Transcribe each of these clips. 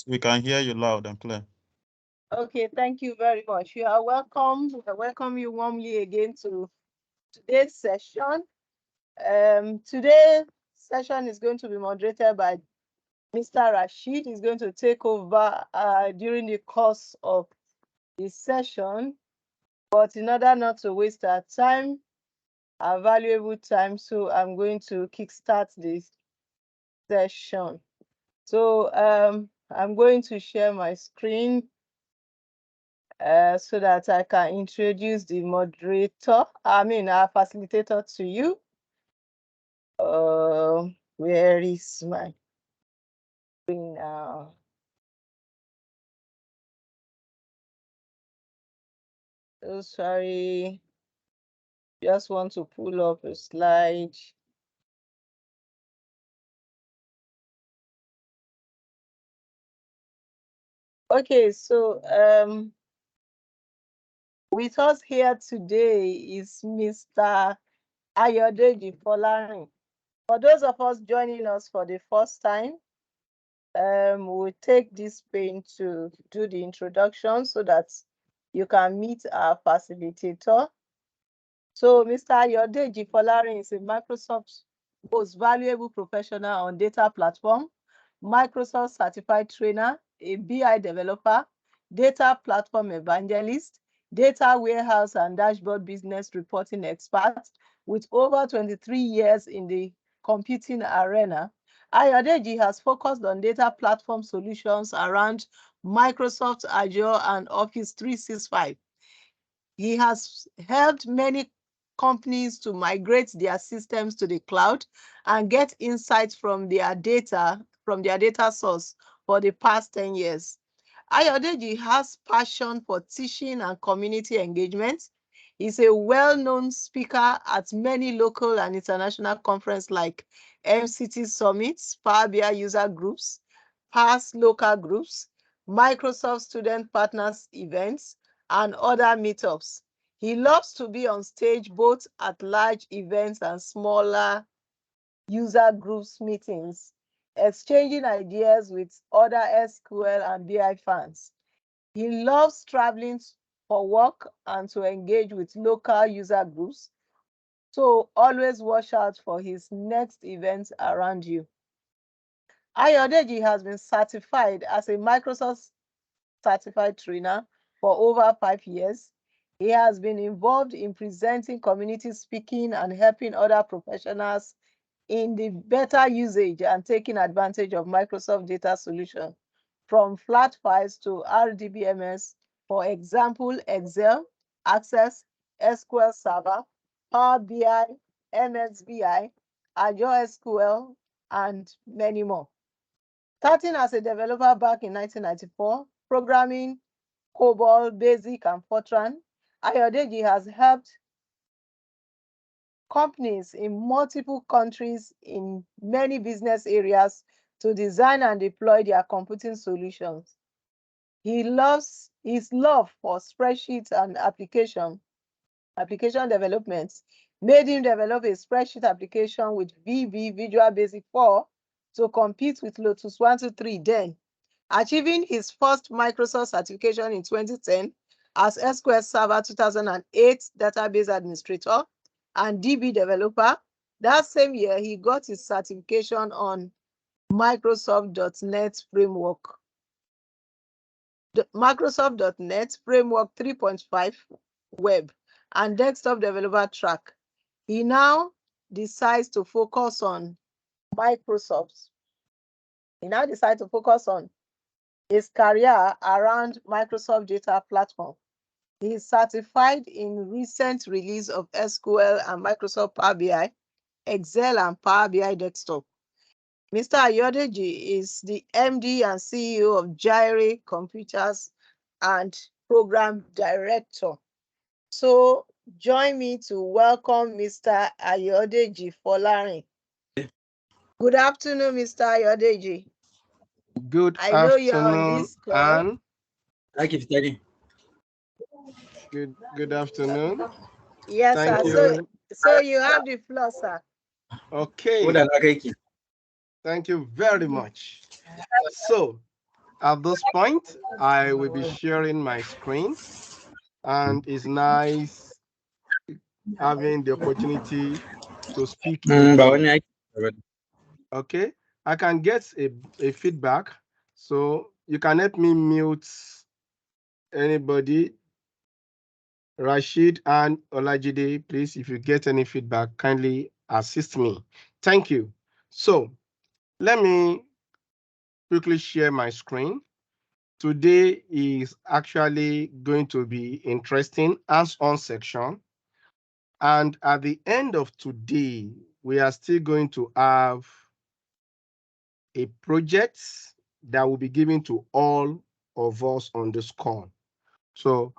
We can hear you loud and clear. Okay, thank you very much. You are welcome. I welcome you warmly again to today's session. Today's session is going to be moderated by Mr. Rashid. He's going to take over during the course of this session. But in order not to waste our time, our valuable time, so I'm going to kickstart this session. So I'm going to share my screen so that I can introduce the moderator, our facilitator to you. Where is my screen now? Oh, sorry. Just want to pull up a slide. Okay, so with us here today is Mr. Ayodeji Folarin. For those of us joining us for the first time, we'll take this pain to do the introduction so that you can meet our facilitator. So Mr. Ayodeji Folarin is a Microsoft most valuable professional on data platform, Microsoft certified trainer, a BI developer, data platform evangelist, data warehouse and dashboard business reporting expert with over 23 years in the computing arena. Ayodeji has focused on data platform solutions around Microsoft Azure and Office 365. He has helped many companies to migrate their systems to the cloud and get insights from their data source for the past 10 years. Ayodeji has passion for teaching and community engagement. He's a well-known speaker at many local and international conferences like MCT Summits, Power BI user groups, past local groups, Microsoft Student Partners events, and other meetups. He loves to be on stage both at large events and smaller user groups meetings, exchanging ideas with other SQL and BI fans. He loves traveling for work and to engage with local user groups, so always watch out for his next events around you. Ayodeji has been certified as a Microsoft certified trainer for over 5 years. He has been involved in presenting community speaking and helping other professionals in the better usage and taking advantage of Microsoft data solution, from flat files to RDBMS, for example, Excel, Access, SQL Server, Power BI, MSBI, Azure SQL, and many more. Starting as a developer back in 1994, programming COBOL, BASIC, and Fortran, Ayodeji has helped companies in multiple countries in many business areas to design and deploy their computing solutions. His love for spreadsheets and application development made him develop a spreadsheet application with VB, Visual Basic 4, to compete with Lotus 123 then, achieving his first Microsoft certification in 2010 as SQL Server 2008 database administrator and DB developer. That same year, he got his certification on Microsoft.NET Framework. The Microsoft.NET Framework 3.5 Web and Desktop Developer Track. He now decides to focus on Microsoft. He now decides to focus on his career around Microsoft Data Platform. He is certified in recent release of SQL and Microsoft Power BI, Excel, and Power BI Desktop. Mr. Ayodeji is the MD and CEO of Gyre Computers and Program Director. So join me to welcome Mr. Ayodeji Folarin. Good afternoon, Mr. Ayodeji. Good I know you're on afternoon, this call. Anne. Thank you, Teddy. Good afternoon. Yes, Thank sir. you. So you have the floor, sir. Okay. Thank you very much. So, At this point, I will be sharing my screen, and it's nice having the opportunity to speak again. Okay, I can get a feedback, so you can help me mute anybody. Rashid and Olajide, please, if you get any feedback, kindly assist me. Thank you. So let me quickly share my screen. Today is actually going to be interesting hands-on section. And at the end of today, we are still going to have a project that will be given to all of us on this call. So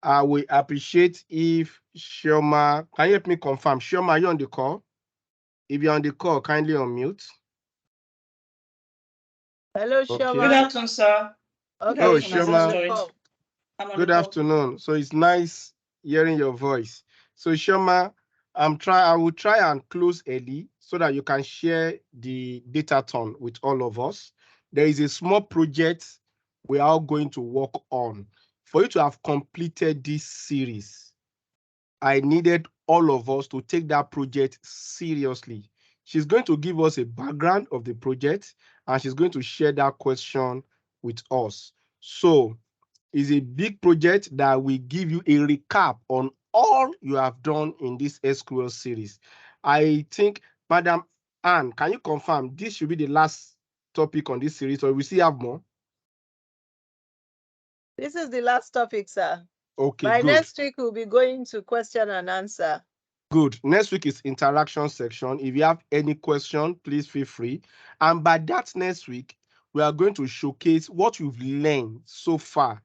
I will appreciate if Shioma, can you help me confirm? Shioma, are you on the call? If you're on the call, kindly unmute. Hello, Okay. Shoma. Good afternoon, sir. Okay, Oh, she's on the Shioma, call. good afternoon. So it's nice hearing your voice. So Shioma, I will try and close early so that you can share the data ton with all of us. There is a small project we are going to work on. For you to have completed this series, I needed all of us to take that project seriously. She's going to give us a background of the project, and she's going to share that question with us. So it's a big project that will give you a recap on all you have done in this SQL series. I think, Madam Anne, can you confirm this should be the last topic on this series, or we still have more? This is the last topic, sir. Okay, By good. next week, we'll be going to question and answer. Good. Next week is interaction section. If you have any question, please feel free. And by that next week, we are going to showcase what you've learned so far.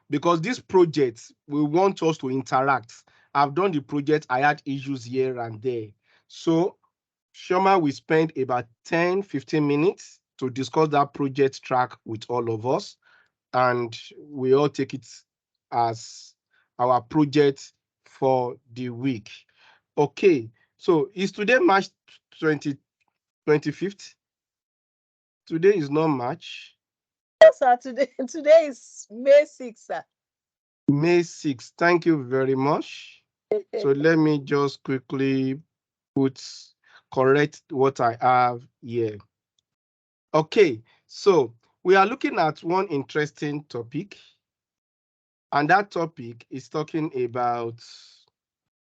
Because this project, we want us to interact. I've done the project, I had issues here and there. So Shoma will spend about 10-15 minutes to discuss that project track with all of us. And we all take it as our project for the week. Okay, so is today March 25th? Today is not March. Yes, sir. Today is May 6th, sir. May 6th. Thank you very much. So let me just quickly correct what I have here. Okay, so we are looking at one interesting topic, and that topic is talking about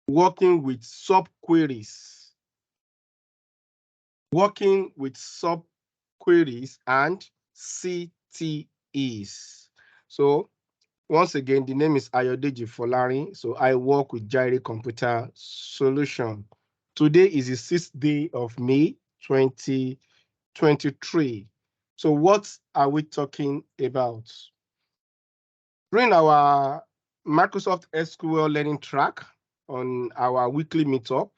working with subqueries. Working with subqueries and CTEs. So once again, the name is Ayodeji Folari. So I work with Jairi Computer Solution. Today is the 6th day of May 2023. So what are we talking about? During our Microsoft SQL learning track on our weekly meetup,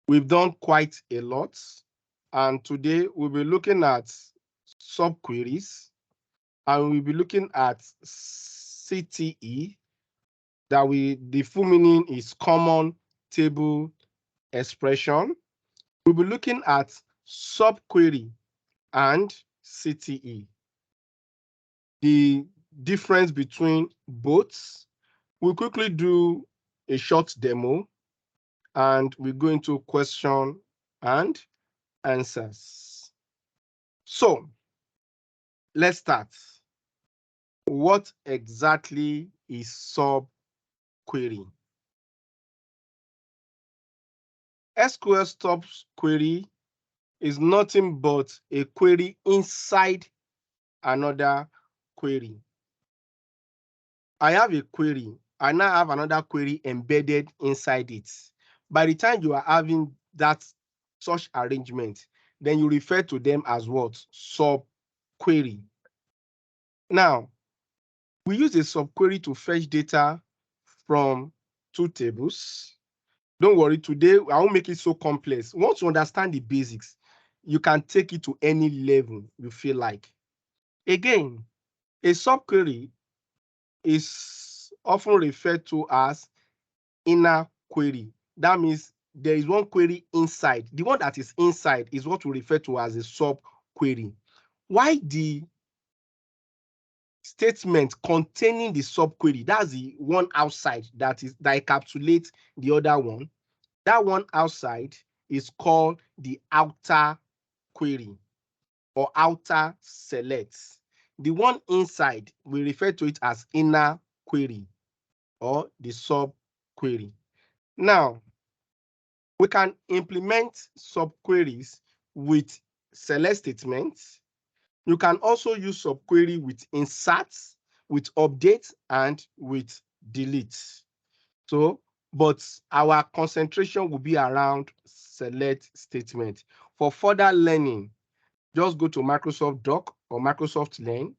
we've done quite a lot. And today we'll be looking at subqueries, and we'll be looking at CTE, the full meaning is common table expression. We'll be looking at subquery and CTE, the difference between both. We'll quickly do a short demo, and we go into question and answers. So let's start. What exactly is subquery? SQL subquery is nothing but a query inside another query. I have a query. I now have another query embedded inside it. By the time you are having such arrangement, then you refer to them as what? Subquery. Now, we use a subquery to fetch data from two tables. Don't worry, today I won't make it so complex. Once you understand the basics, you can take it to any level you feel like. Again, a subquery is often referred to as inner query. That means there is one query inside. The one that is inside is what we refer to as a subquery. Why the statement containing the subquery. That's the one outside that encapsulates the other one. That one outside is called the outer query or outer select. The one inside, we refer to it as inner query or the subquery. Now, we can implement subqueries with select statements. You can also use subquery with inserts, with updates, and with deletes. So, but our concentration will be around select statement. For further learning, just go to Microsoft Doc or Microsoft Learn.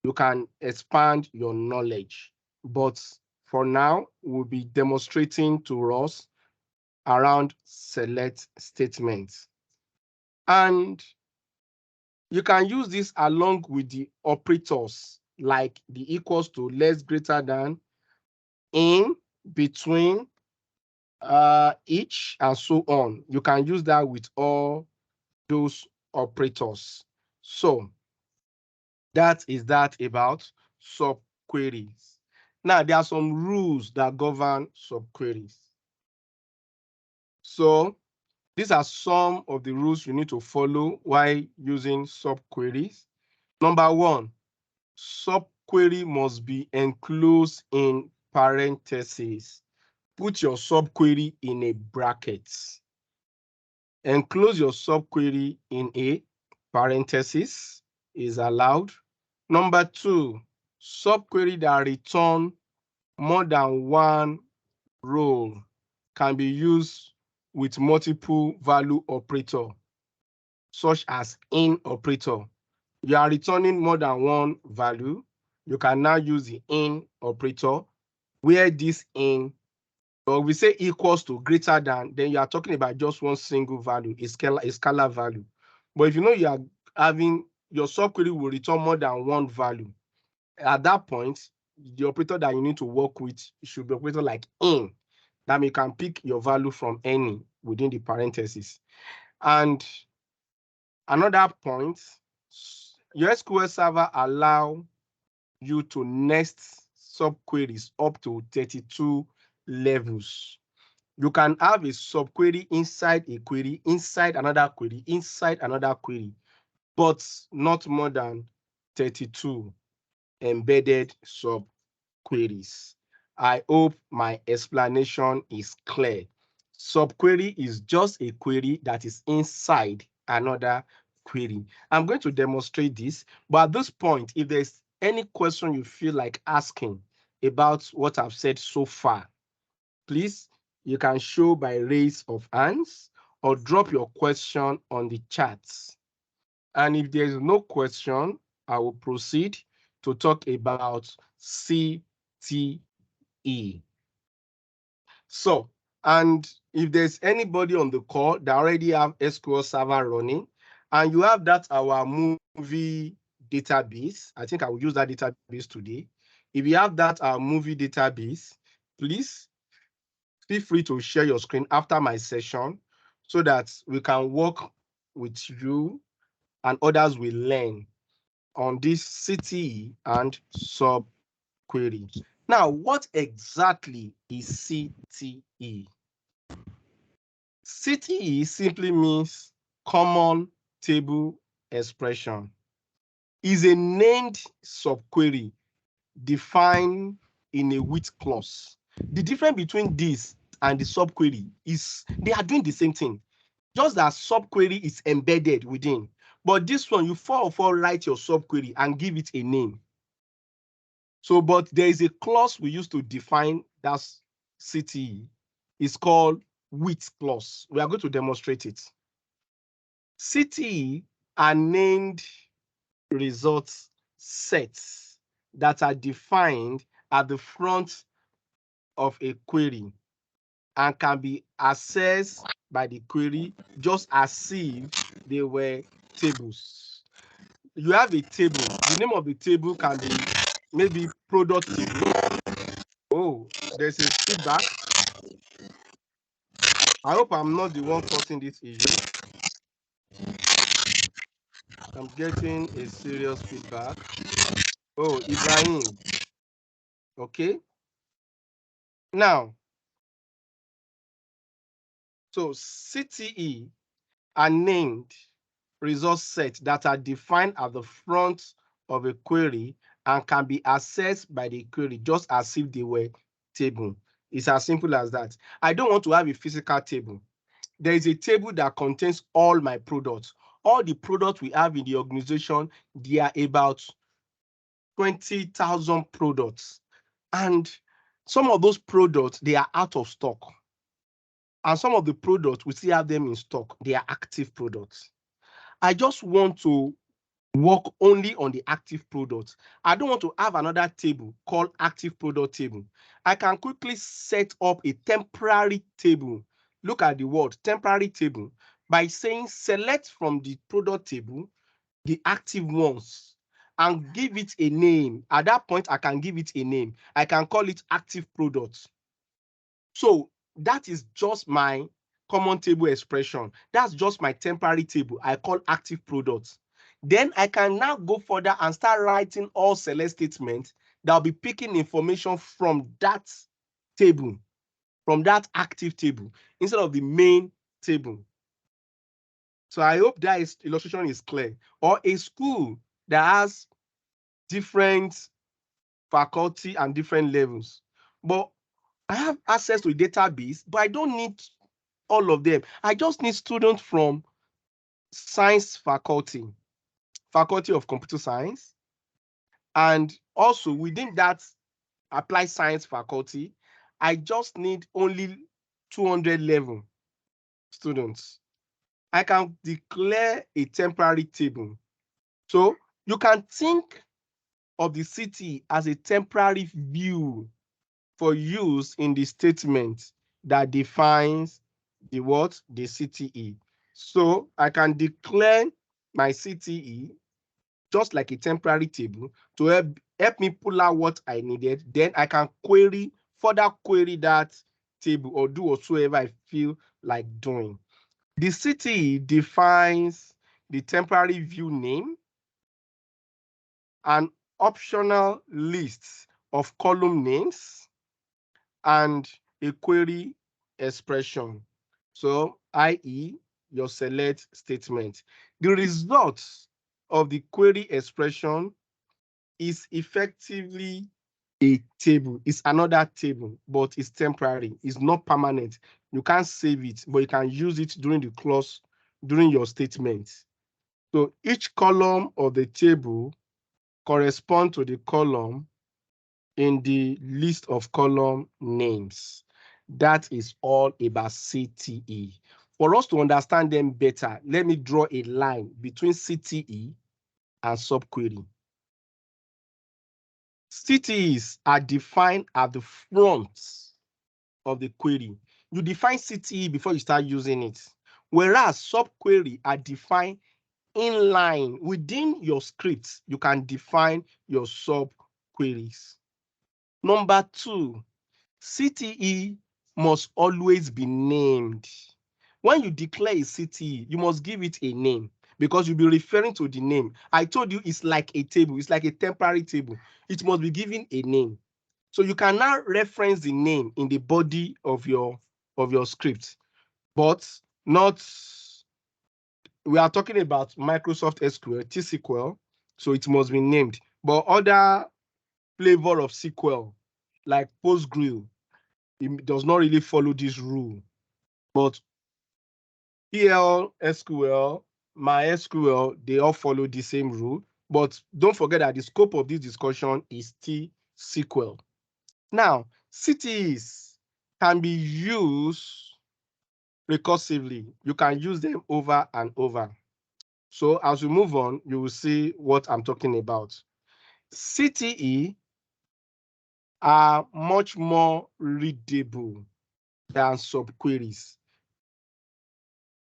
You can expand your knowledge. But for now, we'll be demonstrating to us around select statements. And you can use this along with the operators like the equals to, less, greater than, in, between, each, and so on. You can use that with all those operators. So that is that about subqueries. Now, there are some rules that govern subqueries. So these are some of the rules you need to follow while using subqueries. Number one, subquery must be enclosed in parentheses. Put your subquery in a bracket. Enclose your subquery in a parenthesis is allowed. Number two, subquery that return more than one row can be used with multiple value operator, such as in operator. You are returning more than one value. You can now use the in operator, where this in, or we say equals to, greater than, then you are talking about just one single value, a scalar value. But if you know you are having, your subquery will return more than one value, at that point, the operator that you need to work with should be operator like in. That means you can pick your value from any within the parentheses. And another point, your SQL Server allow you to nest subqueries up to 32 levels. You can have a subquery inside a query, inside another query, inside another query, but not more than 32 embedded subqueries. I hope my explanation is clear. Subquery is just a query that is inside another query. I'm going to demonstrate this, but at this point, if there's any question you feel like asking about what I've said so far, please, you can show by raise of hands or drop your question on the chat. And if there is no question, I will proceed to talk about CTE. So, and if there's anybody on the call that already have SQL Server running, and you have that our movie database, I think I will use that database today. If you have that our movie database, please feel free to share your screen after my session so that we can work with you and others will learn on this CTE and subquery. Now, what exactly is CTE? CTE simply means common table expression. Is a named subquery defined in a with clause. The difference between this and the subquery is they are doing the same thing, just that subquery is embedded within. But this one, you first of all write your subquery and give it a name. So, but there is a clause we use to define that CTE. It's called with clause. We are going to demonstrate it. CTE are named results sets that are defined at the front of a query and can be accessed by the query just as if they were tables. You have a table. The name of the table can be maybe product table. Oh, there's a feedback. I hope I'm not the one causing this issue. I'm getting a serious feedback. Oh, Ibrahim. Okay. Now, so CTE are named resource sets that are defined at the front of a query and can be accessed by the query just as if they were table. It's as simple as that. I don't want to have a physical table. There is a table that contains all my products. All the products we have in the organization, they are about 20,000 products. And some of those products, they are out of stock. And some of the products, we still have them in stock. They are active products. I just want to work only on the active products. I don't want to have another table called active product table. I can quickly set up a temporary table. Look at the word temporary table by saying select from the product table the active ones and give it a name. At that point, I can give it a name. I can call it active products. So that is just my common table expression. That's just my temporary table I call active products. Then I can now go further and start writing all select statements that will be picking information from that table, from that active table, instead of the main table. So I hope that illustration is clear. Or a school that has different faculty and different levels. But I have access to a database, but I don't need all of them. I just need students from science faculty, faculty of computer science, and also within that applied science faculty, I just need only 200 level students. I can declare a temporary table. So you can think of the city as a temporary view for use in the statement that defines the what? The CTE. So I can declare my CTE just like a temporary table to help me pull out what I needed. Then I can further query that table or do whatsoever I feel like doing. The CTE defines the temporary view name, an optional list of column names, and a query expression. So, i.e., your select statement. The result of the query expression is effectively a table. It's another table, but it's temporary. It's not permanent. You can't save it, but you can use it during the clause, during your statement. So each column of the table corresponds to the column in the list of column names. That is all about CTE. For us to understand them better, let me draw a line between CTE and subquery. CTEs are defined at the front of the query. You define CTE before you start using it, whereas subquery are defined in line within your script. You can define your subqueries. Number 2, CTE must always be named. When you declare a CTE, you must give it a name because you'll be referring to the name. I told you it's like a table. It's like a temporary table. It must be given a name. So you can now reference the name in the body of your script, but not, we are talking about Microsoft SQL, T-SQL, so it must be named. But other flavor of SQL, like PostgreSQL, it does not really follow this rule. But PL, SQL, MySQL, they all follow the same rule. But don't forget that the scope of this discussion is T-SQL. Now, CTEs can be used recursively. You can use them over and over. So as we move on, you will see what I'm talking about. CTE are much more readable than subqueries.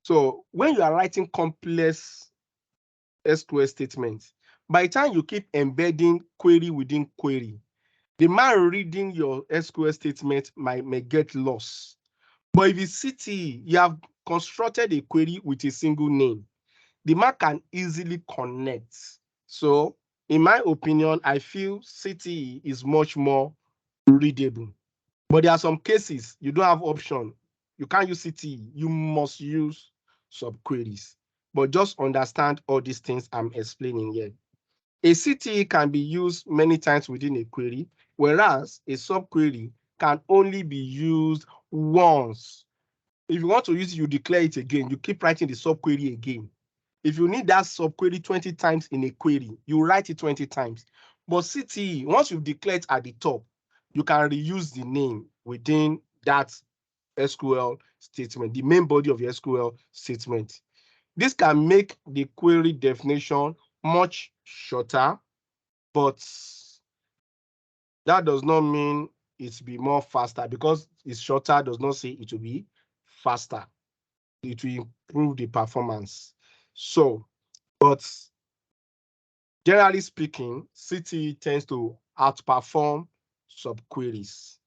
So when you are writing complex SQL statements, by the time you keep embedding query within query, the man reading your SQL statement may get lost. But if it's CTE, you have constructed a query with a single name, the man can easily connect. So in my opinion, I feel CTE is much more readable. But there are some cases you don't have option. You can't use CTE. You must use subqueries. But just understand all these things I'm explaining here. A CTE can be used many times within a query, whereas a subquery can only be used once. If you want to use it, you declare it again. You keep writing the subquery again. If you need that subquery 20 times in a query, you write it 20 times. But CTE, once you've declared at the top, you can reuse the name within that SQL statement, the main body of the SQL statement. This can make the query definition much shorter, but that does not mean it will be more faster. Because it's shorter does not say it will be faster. It will improve the performance. So, but generally speaking, CTE tends to outperform subqueries.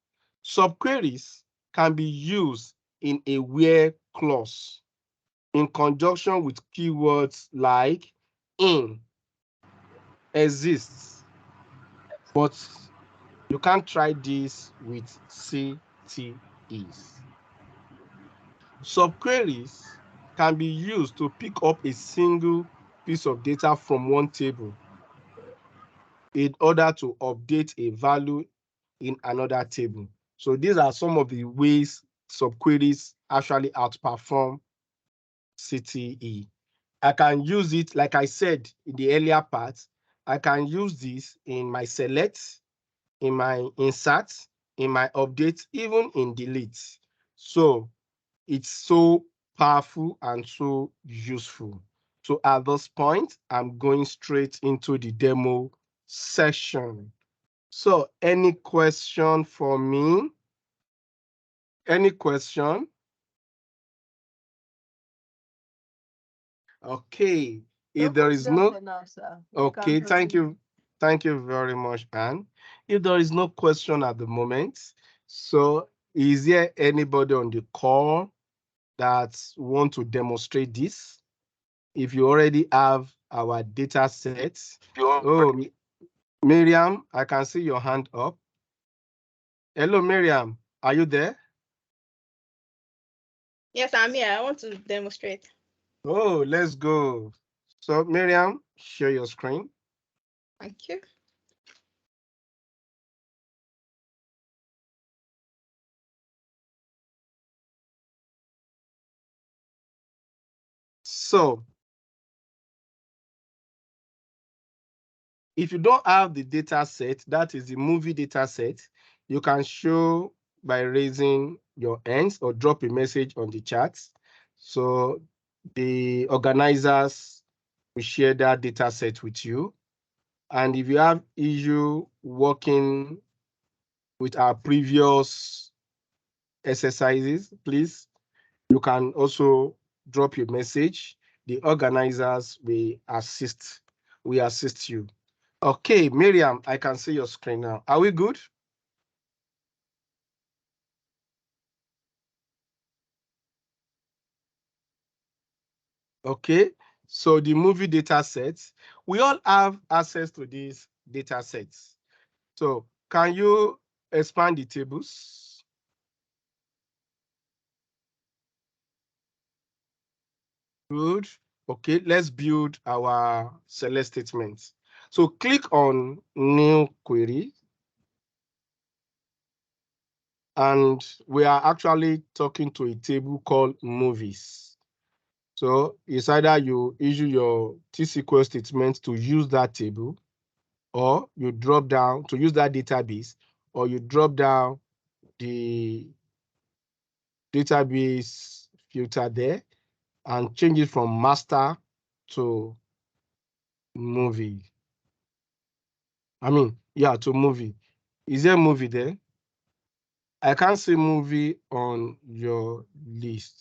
Subqueries can be used in a where clause in conjunction with keywords like in, exists, but you can't try this with CTEs. Subqueries can be used to pick up a single piece of data from one table in order to update a value in another table. So these are some of the ways subqueries actually outperform CTE. I can use it, like I said in the earlier part, I can use this in my select, in my insert, in my update, even in delete. So it's so powerful and so useful. So at this point, I'm going straight into the demo section. So any question for me? Any question? Okay. If there is no, okay, thank you. Thank you very much, Anne. If there is no question at the moment, so is there anybody on the call that want to demonstrate this? If you already have our data sets. Oh, Miriam, I can see your hand up. Hello, Miriam, are you there? Yes, I'm here. I want to demonstrate. Oh, let's go. So, Miriam, share your screen. Thank you. So, if you don't have the data set, that is the movie data set, you can show by raising your hands or drop a message on the chat. So the organizers will share that data set with you. And if you have issue working with our previous exercises, please, you can also drop your message. The organizers will assist you. Okay, Miriam, I can see your screen now. Are we good? Okay, so the movie data sets, we all have access to these data sets. So can you expand the tables? Good. Okay, let's build our select statements. So click on new query. And we are actually talking to a table called movies. So it's either you issue your T-SQL statement to use that table, or you drop down to use that database, or you drop down the database filter there and change it from master to movie. To movie. Is there a movie there? I can't see movie on your list.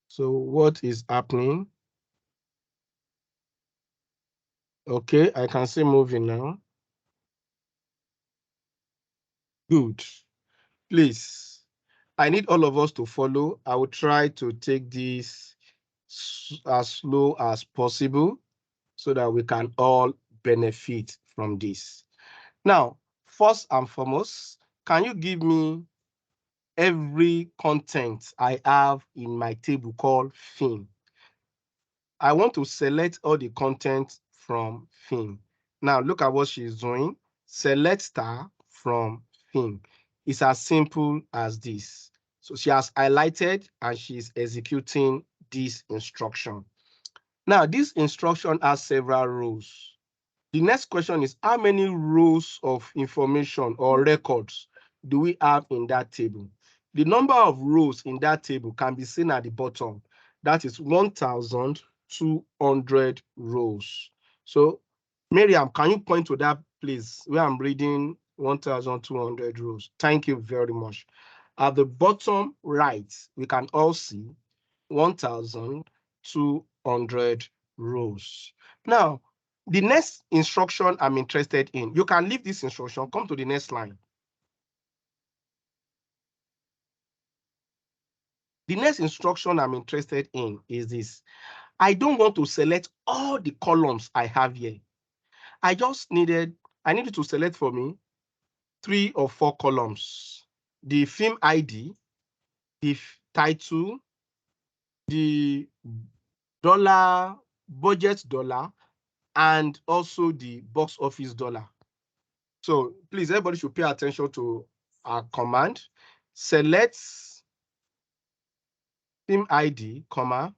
So what is happening? Okay, I can see movie now. Good. Please, I need all of us to follow. I will try to take this as slow as possible so that we can all benefit from this. Now, first and foremost, can you give me every content I have in my table called theme? I want to select all the content from theme. Now, look at what she's doing. Select star from theme. It's as simple as this. So she has highlighted and she's executing this instruction. Now, this instruction has several rows. The next question is, how many rows of information or records do we have in that table? The number of rows in that table can be seen at the bottom. That is 1,200 rows. So, Miriam, can you point to that place where I'm reading 1,200 rows? Thank you very much. At the bottom right, we can all see 1,200 rows. Now, the next instruction I'm interested in, you can leave this instruction, come to the next line. The next instruction I'm interested in is this. I don't want to select all the columns I have here. I needed to select for me 3 or 4 columns. The film ID, the title, the dollar, budget dollar, and also the box office dollar. So please, everybody should pay attention to our command. Select theme ID, comma.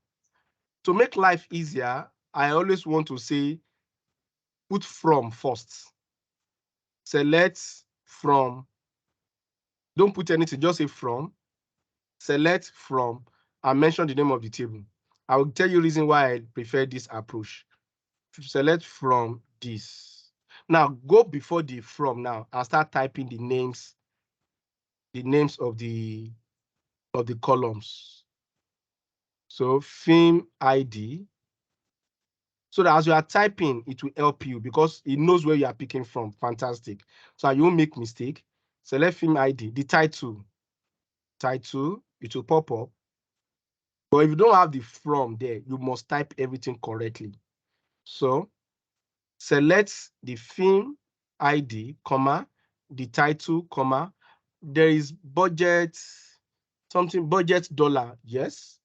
To make life easier, I always want to say put from first. Select from. Don't put anything, just say from. Select from and mention the name of the table. I will tell you reason why I prefer this approach. Select from this. Now go before the from now and start typing the names of the columns. So film ID. So that as you are typing, it will help you because it knows where you are picking from. Fantastic. So you won't make mistake. Select film ID, the title, it will pop up. But if you don't have the from there, you must type everything correctly. So select the film ID, comma, the title, comma. There is budget, something budget dollar, yes.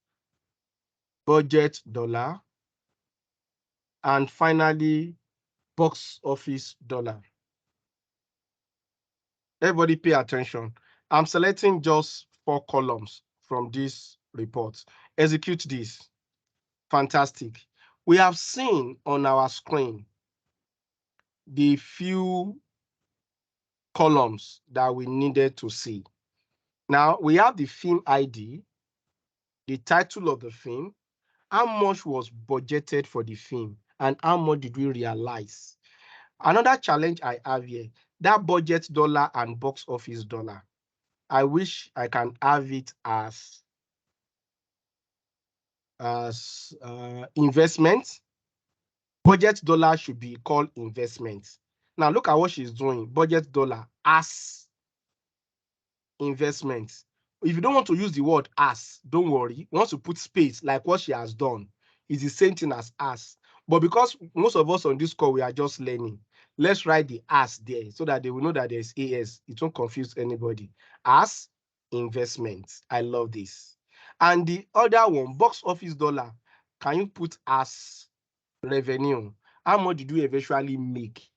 Budget dollar. And finally, box office dollar. Everybody pay attention. I'm selecting just 4 columns from this report. Execute this. Fantastic. We have seen on our screen the few columns that we needed to see. Now we have the film ID, the title of the film, how much was budgeted for the film, and how much did we realize. Another challenge I have here, that budget dollar and box office dollar. I wish I can have it as investment. Budget dollar should be called investment. Now look at what she's doing. Budget dollar as investment. If you don't want to use the word as, don't worry. Once you put space like what she has done, it's the same thing as as. But because most of us on this call, we are just learning, let's write the as there so that they will know that there's AS. It won't confuse anybody. As investment. I love this. And the other one, box office dollar, can you put as revenue? How much did we eventually make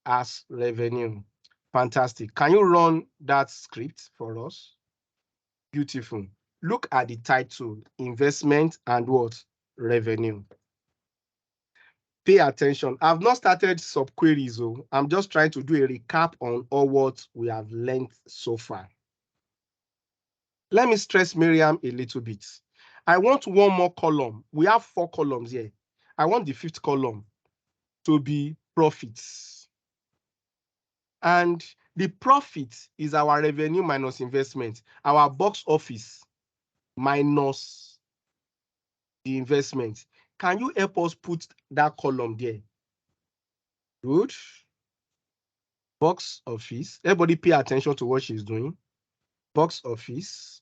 as revenue? Fantastic. Can you run that script for us? Beautiful. Look at the title, investment and what? Revenue. Pay attention. I've not started subqueries. I'm just trying to do a recap on all what we have learned so far. Let me stress Miriam a little bit. I want one more column. We have 4 columns here. I want the 5th column to be profits. And the profit is our revenue minus investment, our box office minus the investment. Can you help us put that column there? Good. Box office. Everybody pay attention to what she's doing. Box office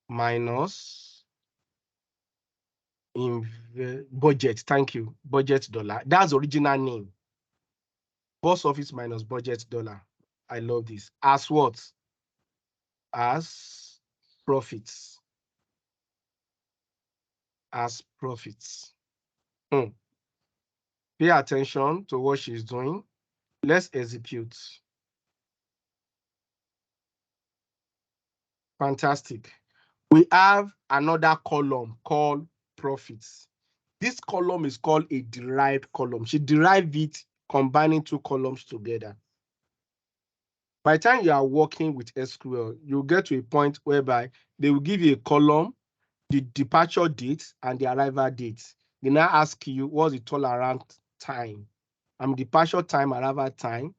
minus budget. Thank you. Budget dollar. That's the original name. Box office minus budget dollar. I love this. As what? As profits. As profits. Pay attention to what she's doing. Let's execute. Fantastic. We have another column called profits. This column is called a derived column. She derived it combining two columns together. By the time you are working with SQL, you'll get to a point whereby they will give you a column, the departure date and the arrival date. They now ask you what's the turnaround time. Departure time, arrival time.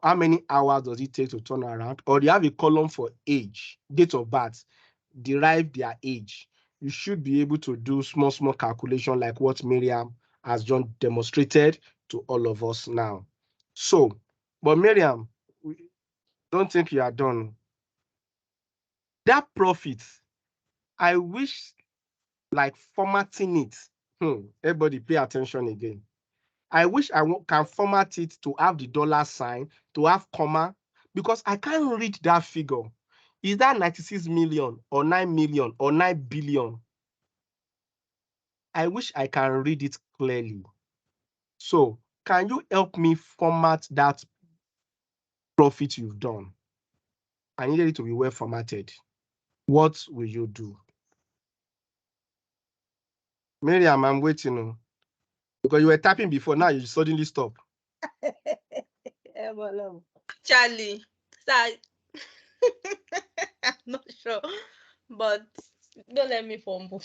How many hours does it take to turn around? Or they have a column for age, date of birth, derive their age. You should be able to do small calculation like what Miriam has just demonstrated to all of us now. So, but Miriam, don't think you are done. That profit, I wish like formatting it. Everybody pay attention again. I wish I can format it to have the dollar sign, to have comma, because I can't read that figure. Is that 96 million or 9 million or 9 billion? I wish I can read it clearly. So can you help me format that profit you've done? I needed it to be well formatted. What will you do? Miriam, I'm waiting. Because you were tapping before, now you suddenly stop. Charlie, I'm not sure, but don't let me fumble.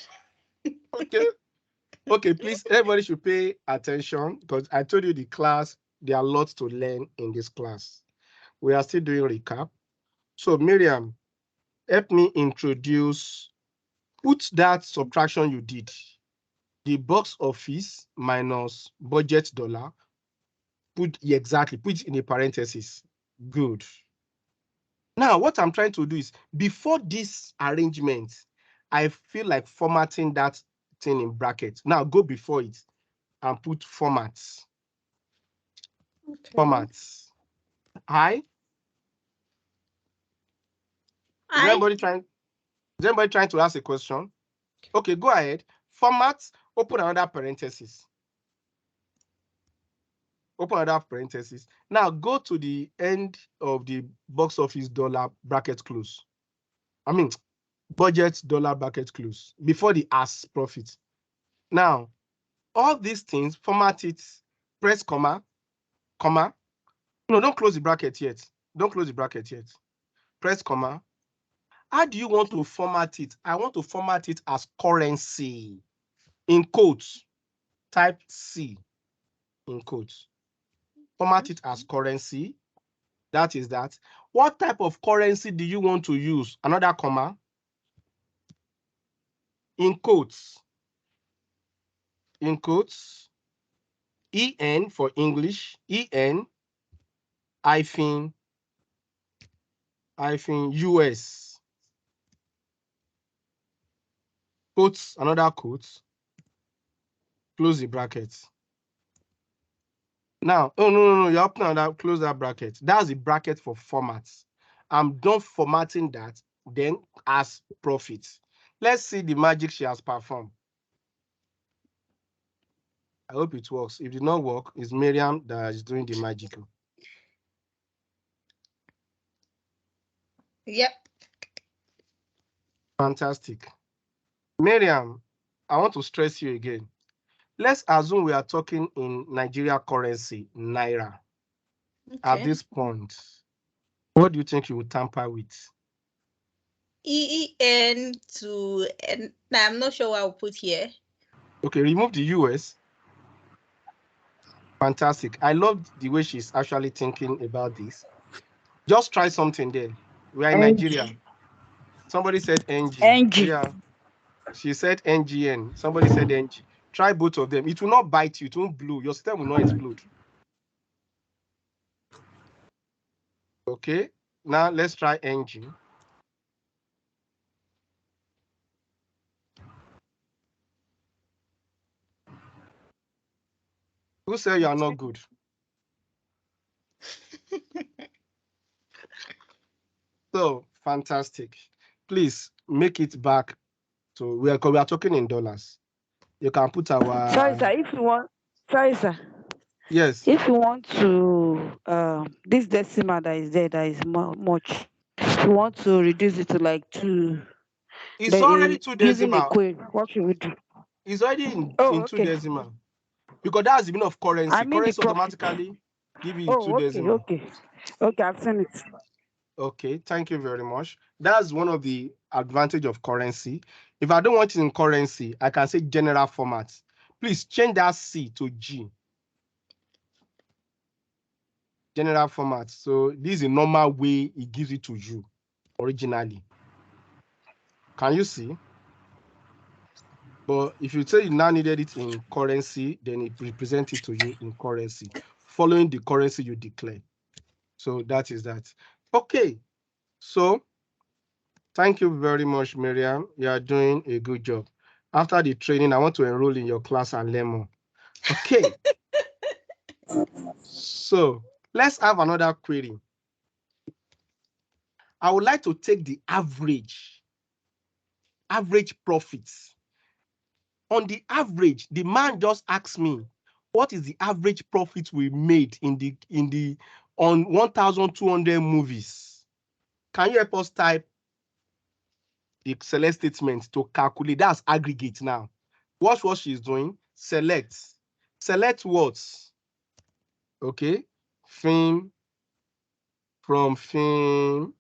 Okay, please, everybody should pay attention because I told you the class, there are lots to learn in this class. We are still doing recap. So Miriam, help me introduce, put that subtraction you did. The box office minus budget dollar, put it in a parenthesis. Good. Now, what I'm trying to do is, before this arrangement, I feel like formatting that thing in brackets. Now, go before it and put formats. Okay. Formats. Is anybody trying to ask a question? Okay, go ahead. Formats, open another parenthesis. Open another parenthesis. Now go to the end of the box office dollar bracket close. Budget dollar bracket close before the as profit. Now, all these things, format it, press comma, comma. No, don't close the bracket yet. Don't close the bracket yet. Press comma. How do you want to format it? I want to format it as currency. In quotes, type C in quotes. Format it as currency. That is that. What type of currency do you want to use? Another comma. In quotes. In quotes. EN for English. EN hyphen US. Quotes, another quote. Close the bracket. Now, oh no, you open that, close that bracket. That's the bracket for formats. I'm done formatting that, then as profits. Let's see the magic she has performed. I hope it works. If it did not work, it's Miriam that is doing the magic. Yep. Fantastic. Miriam, I want to stress you again. Let's assume we are talking in Nigeria currency, Naira. Okay. At this point, what do you think you would tamper with? EEN to N. I'm not sure what I'll put here. Okay, remove the US. Fantastic. I love the way she's actually thinking about this. Just try something there. We are in Nigeria. Somebody said NG. NG. Yeah. She said NGN. Somebody said NG. Try both of them. It will not bite you. It won't blow. Your system will not explode. Okay. Now let's try NG. Who said you are not good? So fantastic. Please make it back to we are talking in dollars. You can put our Sorry, sir. If you want, sorry, sir. yes. If you want to, this decimal that is there, that is much. If you want to reduce it to like 2, It's already 2 using a decimal. query, what should we do? It's already in Oh, 2 okay. decimal. Because that's the meaning of currency. I mean the Currency profit. automatically give you 2 Oh, okay, decimal. okay. Okay, I've seen it. Okay, thank you very much. That's one of the advantage of currency. If I don't want it in currency, I can say general format. Please change that C to G. General format. So this is a normal way it gives it to you originally. Can you see? But if you say you now needed it in currency, then it represents it to you in currency, following the currency you declare. So that is that. Okay. So thank you very much, Miriam. You are doing a good job. After the training, I want to enroll in your class and learn more. Okay. So let's have another query. I would like to take the average profits. On the average, the man just asked me, what is the average profit we made on 1,200 movies? Can you help us type the select statement to calculate? That's aggregate now. Watch what she's doing. Select what? Okay. Film from film.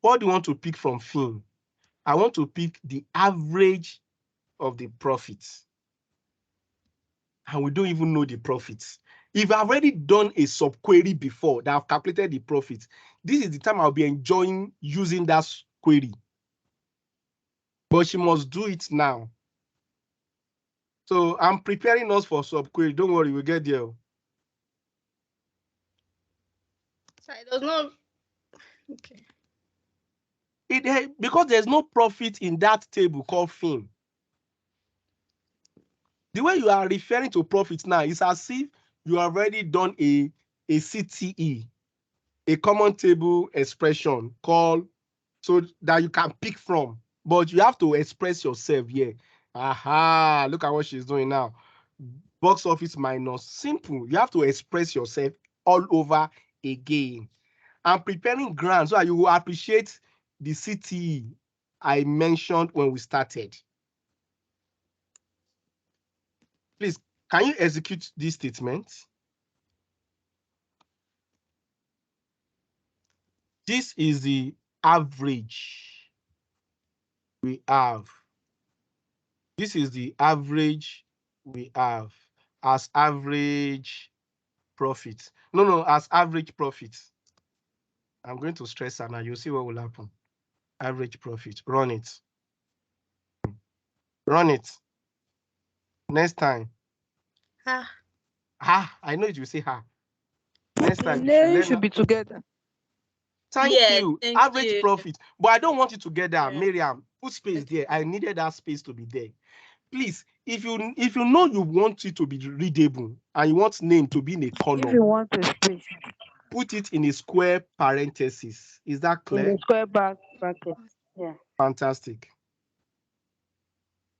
What do you want to pick from film? I want to pick the average of the profits. And we don't even know the profits. If I've already done a subquery before that I've calculated the profits, this is the time I'll be enjoying using that query. But she must do it now. So I'm preparing us for subquery. Don't worry, we'll get there. So I don't know. Okay. Because there's no profit in that table called film. The way you are referring to profits now is as if you have already done a CTE, a common table expression called, so that you can pick from, but you have to express yourself here. Aha, look at what she's doing now. Box office minus, simple. You have to express yourself all over again. I'm preparing grants so that you will appreciate the CTE I mentioned when we started. Please, can you execute this statement? This is the average we have. This is the average we have as average profit. No, as average profit. I'm going to stress that now. You'll see what will happen. Average profit. Run it. Run it. Next time. I know you will say ha. Next time you should They learn. should be together. Thank you. Thank Average you. profit. But I don't want it together. Yeah. Miriam, put space there. I needed that space to be there. Please, if you know you want it to be readable and you want name to be in a column, If you want a space, put it in a square parenthesis. Is that in clear? the square bracket. Yeah. Fantastic.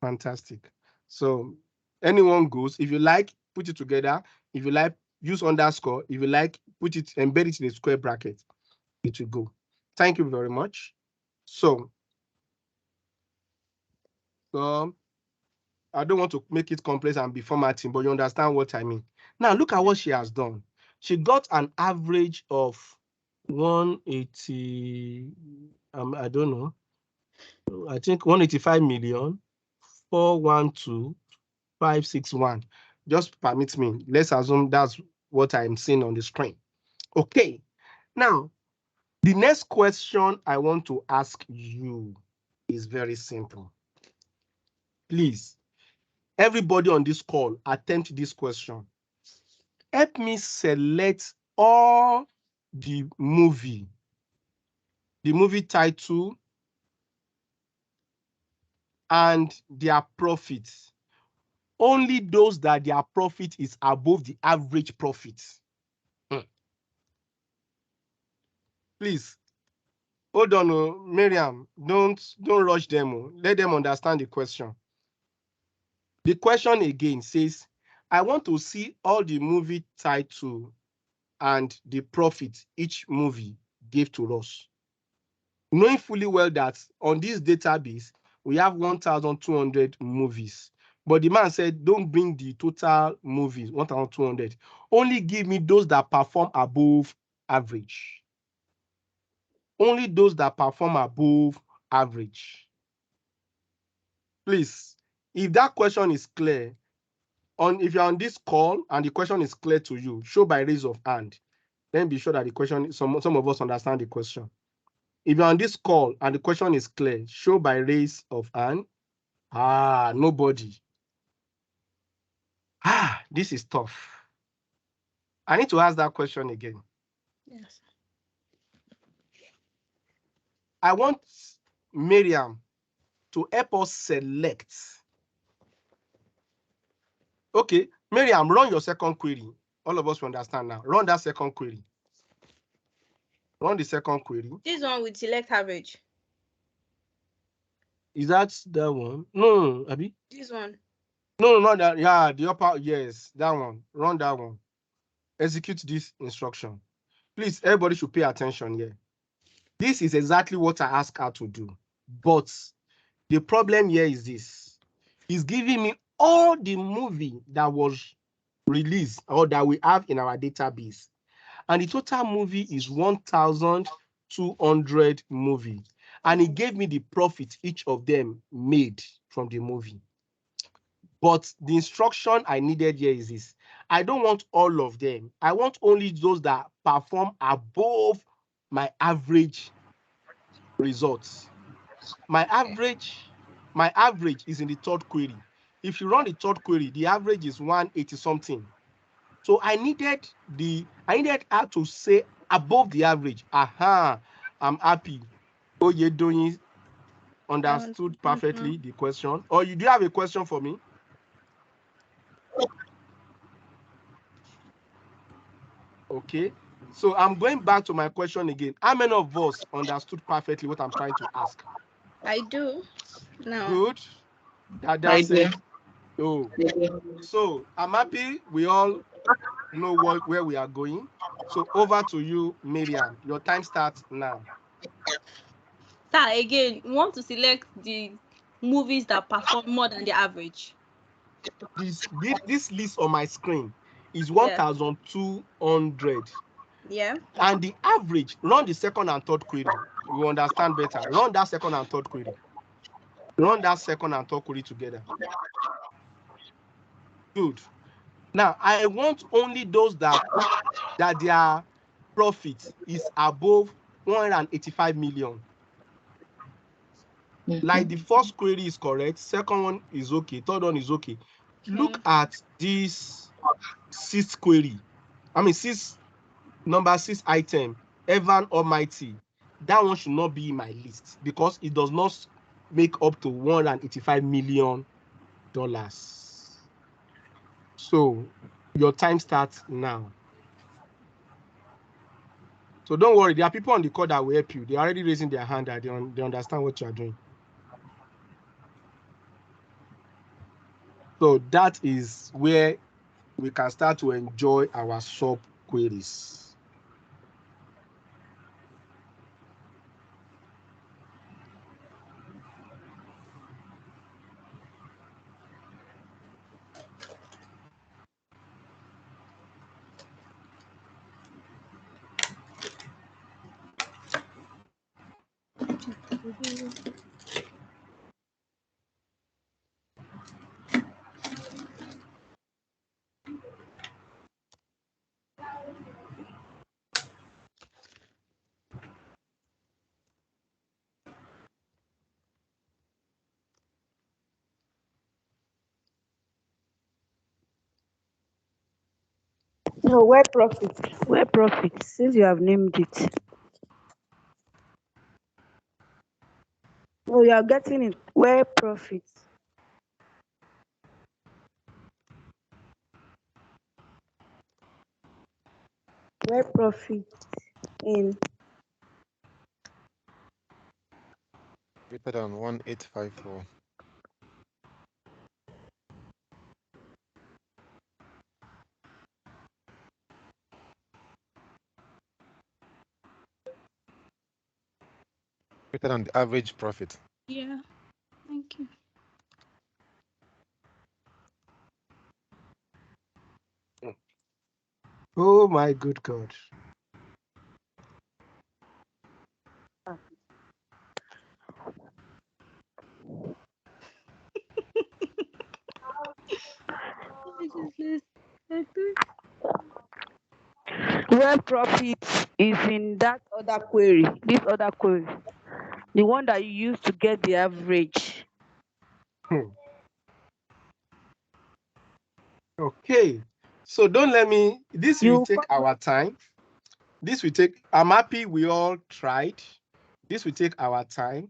Fantastic. So anyone goes, if you like, put it together. If you like, use underscore. If you like, put it, embed it in a square bracket. It will go. Thank you very much. So I don't want to make it complex and be formatting, but you understand what I mean. Now look at what she has done. She got an average of 180, I don't know. I think 185,412,561. Just permit me. Let's assume that's what I'm seeing on the screen. Okay. Now, the next question I want to ask you is very simple. Please, everybody on this call, attempt this question. Help me select all the movie title and their profits only those that their profit is above the average profit. Please, hold on, Miriam. Don't rush them. Let them understand the question. The question again says, I want to see all the movie title and the profit each movie gave to us. Knowing fully well that on this database, we have 1,200 movies. But the man said, don't bring the total movies, 1,200. Only give me those that perform above average. Only those that perform above average. Please, if that question is clear, if you're on this call and the question is clear to you, show by raise of hand. Then be sure that the question, some of us understand the question. If you're on this call and the question is clear, show by raise of hand. Nobody. This is tough. I need to ask that question again. Yes. I want Miriam to help us select. Okay, Miriam, run your second query. All of us will understand now. Run that second query. Run the second query. This one with select average. Is that one? No, Abi. This one. No, not that. Yeah, the upper. Yes, that one. Run that one. Execute this instruction. Please, everybody should pay attention here. This is exactly what I asked her to do. But the problem here is this. It's giving me all the movie that was released or that we have in our database. And the total movie is 1,200 movie. And it gave me the profit each of them made from the movie. But the instruction I needed here is this. I don't want all of them. I want only those that perform above my average results. My average is in the third query. If you run the third query, the average is 180 something. So I needed her to say above the average. I'm happy. Oh, you're doing understood perfectly the question. Or do you have a question for me? Okay. So I'm going back to my question again. How many of us understood perfectly what I'm trying to ask? I do. No. Good. Dada said, oh. So I'm happy we all know where we are going. So over to you, Miriam. Your time starts now. Sir, again, you want to select the movies that perform more than the average. This list on my screen is 1,200. Yeah. And the average, run the second and third query. You will understand better. Run that second and third query. Run that second and third query together. Good. Now, I want only those that their profit is above 185 million. Like the first query is correct, second one is okay, third one is okay. Look at this sixth query. Number 6 item, Evan Almighty. That one should not be in my list because it does not make up to $185 million. So your time starts now. So don't worry, there are people on the call that will help you. They're already raising their hand that they understand what you are doing. So that is where we can start to enjoy our sub queries. No, where profit? Where profit? Since you have named it. No, you are getting it. Where profit? Where profit in Greater than 1854. Greater than the average profit. Yeah. Thank you. Oh my good God. where profit is in that other query, this other query, the one that you use to get the average. Hmm. Okay. So don't let me, this will You take our time. This will take, I'm happy we all tried. This will take our time,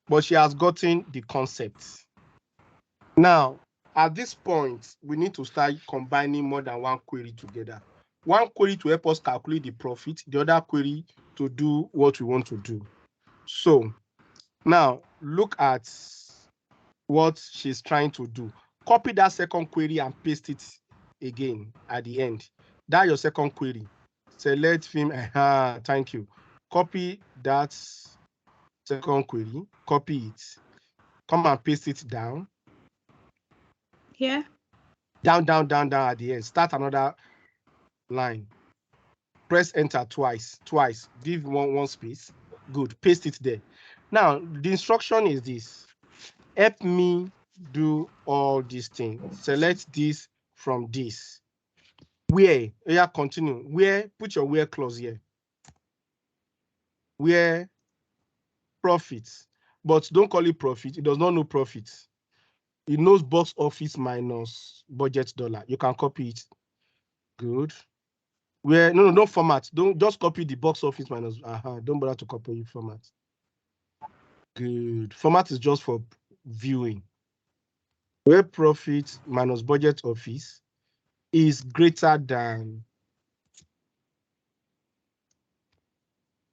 but she has gotten the concept. Now, at this point, we need to start combining more than one query together. One query to help us calculate the profit, the other query to do what we want to do. So now look at what she's trying to do. Copy that second query and paste it again at the end. That's your second query. Select film. Thank you. Copy that second query, copy it, come and paste it down. Yeah. Down at the end. Start another line. Press enter twice. Give one space. Good. Paste it there. Now, the instruction is this. Help me do all these things. Select this from this. Where? Yeah, continue. Where? Put your where clause here. Where? Profits. But don't call it profit. It does not know profit. It knows box office minus budget dollar. You can copy it. Good. Where? No, don't format. Don't just copy the box office minus. Don't bother to copy format. Good. Format is just for viewing. Where profit minus budget office is greater than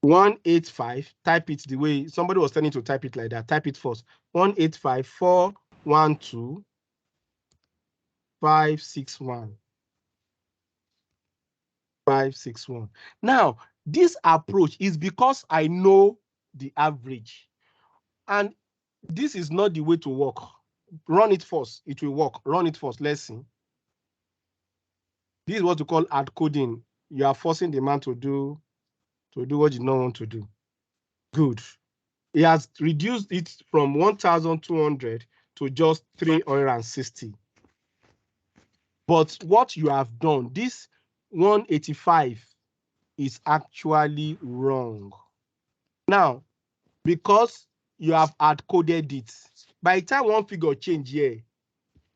185. Type it the way somebody was telling you to type it like that. Type it first. 185,412,561. Now, this approach is because I know the average. And this is not the way to work. Run it first. It will work. Run it first. Let's see. This is what we call hard coding. You are forcing the man to do what you don't want to do. Good. He has reduced it from 1,200 to just 360. But what you have done, this 185 is actually wrong. Now, because you have hard coded it, by the time one figure change here,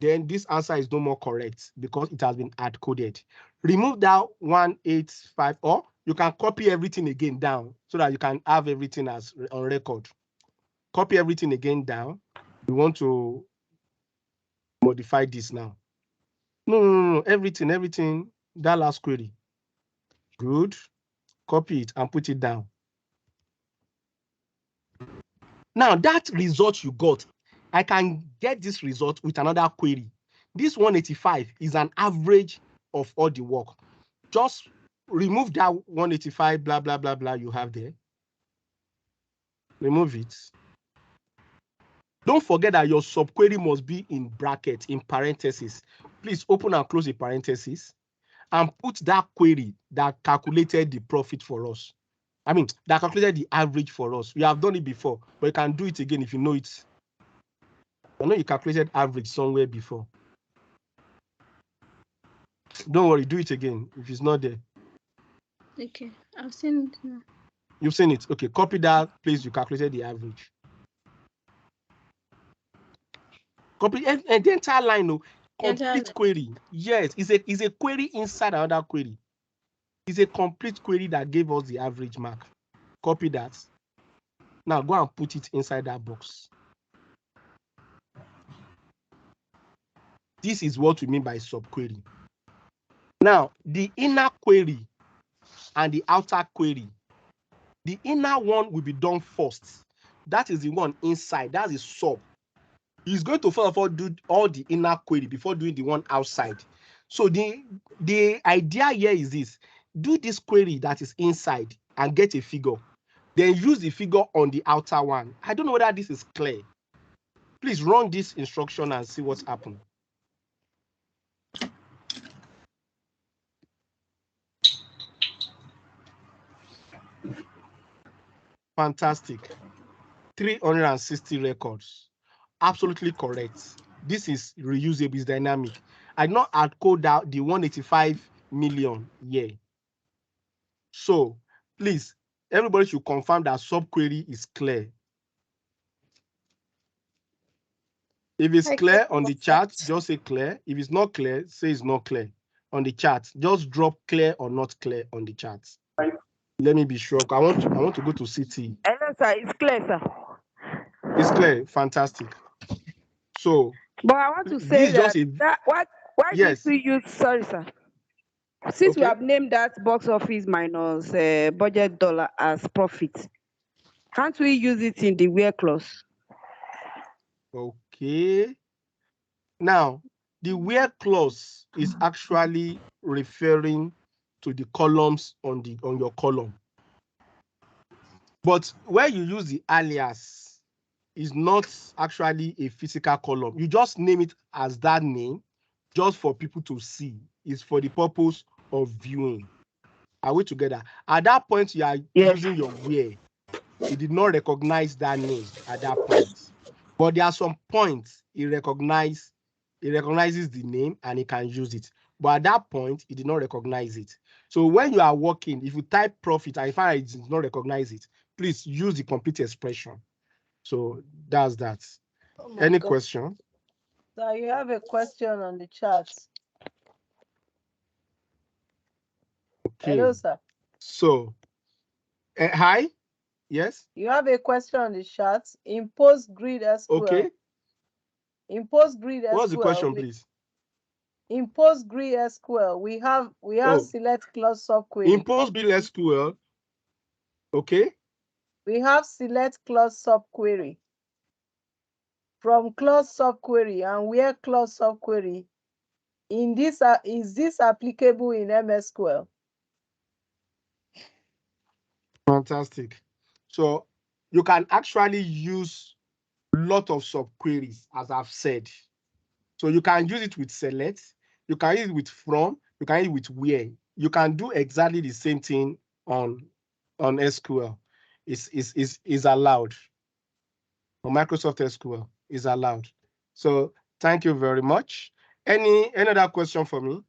then this answer is no more correct because it has been hard coded. Remove that 185, or you can copy everything again down so that you can have everything as on record. Copy everything again down. We want to modify this now. No. Everything, that last query. Good. Copy it and put it down. Now, that result you got, I can get this result with another query. This 185 is an average of all the work. Just remove that 185, blah, blah, blah, blah you have there. Remove it. Don't forget that your subquery must be in brackets, in parentheses. Please open and close the parentheses and put that query that calculated the profit for us. I mean, that calculated the average for us. We have done it before, but you can do it again if you know it. I know you calculated average somewhere before. Don't worry, do it again if it's not there. Okay, I've seen it now. You've seen it. Okay, copy that place you calculated the average. Copy and the entire line, no, complete query. Yes, it's a query inside another query. It's a complete query that gave us the average mark. Copy that. Now go and put it inside that box. This is what we mean by subquery. Now, the inner query and the outer query. The inner one will be done first. That is the one inside. That's the sub. He's going to first of all do all the inner query before doing the one outside. So the idea here is this: do this query that is inside and get a figure. Then use the figure on the outer one. I don't know whether this is clear. Please run this instruction and see what's happened. Fantastic. 360 records. Absolutely correct. This is reusable, it's dynamic. I did not hard code out the 185 million here. So please, everybody should confirm that subquery is clear. If it's clear on the chat, just say clear. If it's not clear, say it's not clear on the chat. Just drop clear or not clear on the chat. Let me be sure. I want to go to CT. Hello, sir. It's clear, sir. It's clear. Fantastic. So, but I want to this say is just why yes. did we use, sorry, sir. Since we Okay. have named that box office minus budget dollar as profit, can't we use it in the where clause? Okay. Now, the where clause is actually referring to the columns on your column. But where you use the alias is not actually a physical column. You just name it as that name just for people to see. It's for the purpose of viewing. Are we together? At that point, you are using your where. It did not recognize that name at that point. But there are some points it recognizes the name and it can use it. But at that point, it did not recognize it. So when you are working, if you type profit and you find it does not recognize it, please use the complete expression. So that's that. Any question? So you have a question on the chat. Okay. Hello, sir. So, hi. Yes. You have a question on the chat in PostgreSQL SQL. Okay. In PostgreSQL. What's the question, please? In PostgreSQL, we have select clause subquery. In PostgreSQL, okay. We have select clause subquery. From clause subquery and where clause subquery in this is this applicable in MSQL? Fantastic. So you can actually use a lot of subqueries, as I've said. So you can use it with select, you can use it with from, you can use it with where. You can do exactly the same thing on SQL. Is allowed. On Microsoft SQL is allowed. So thank you very much. Any other question for me?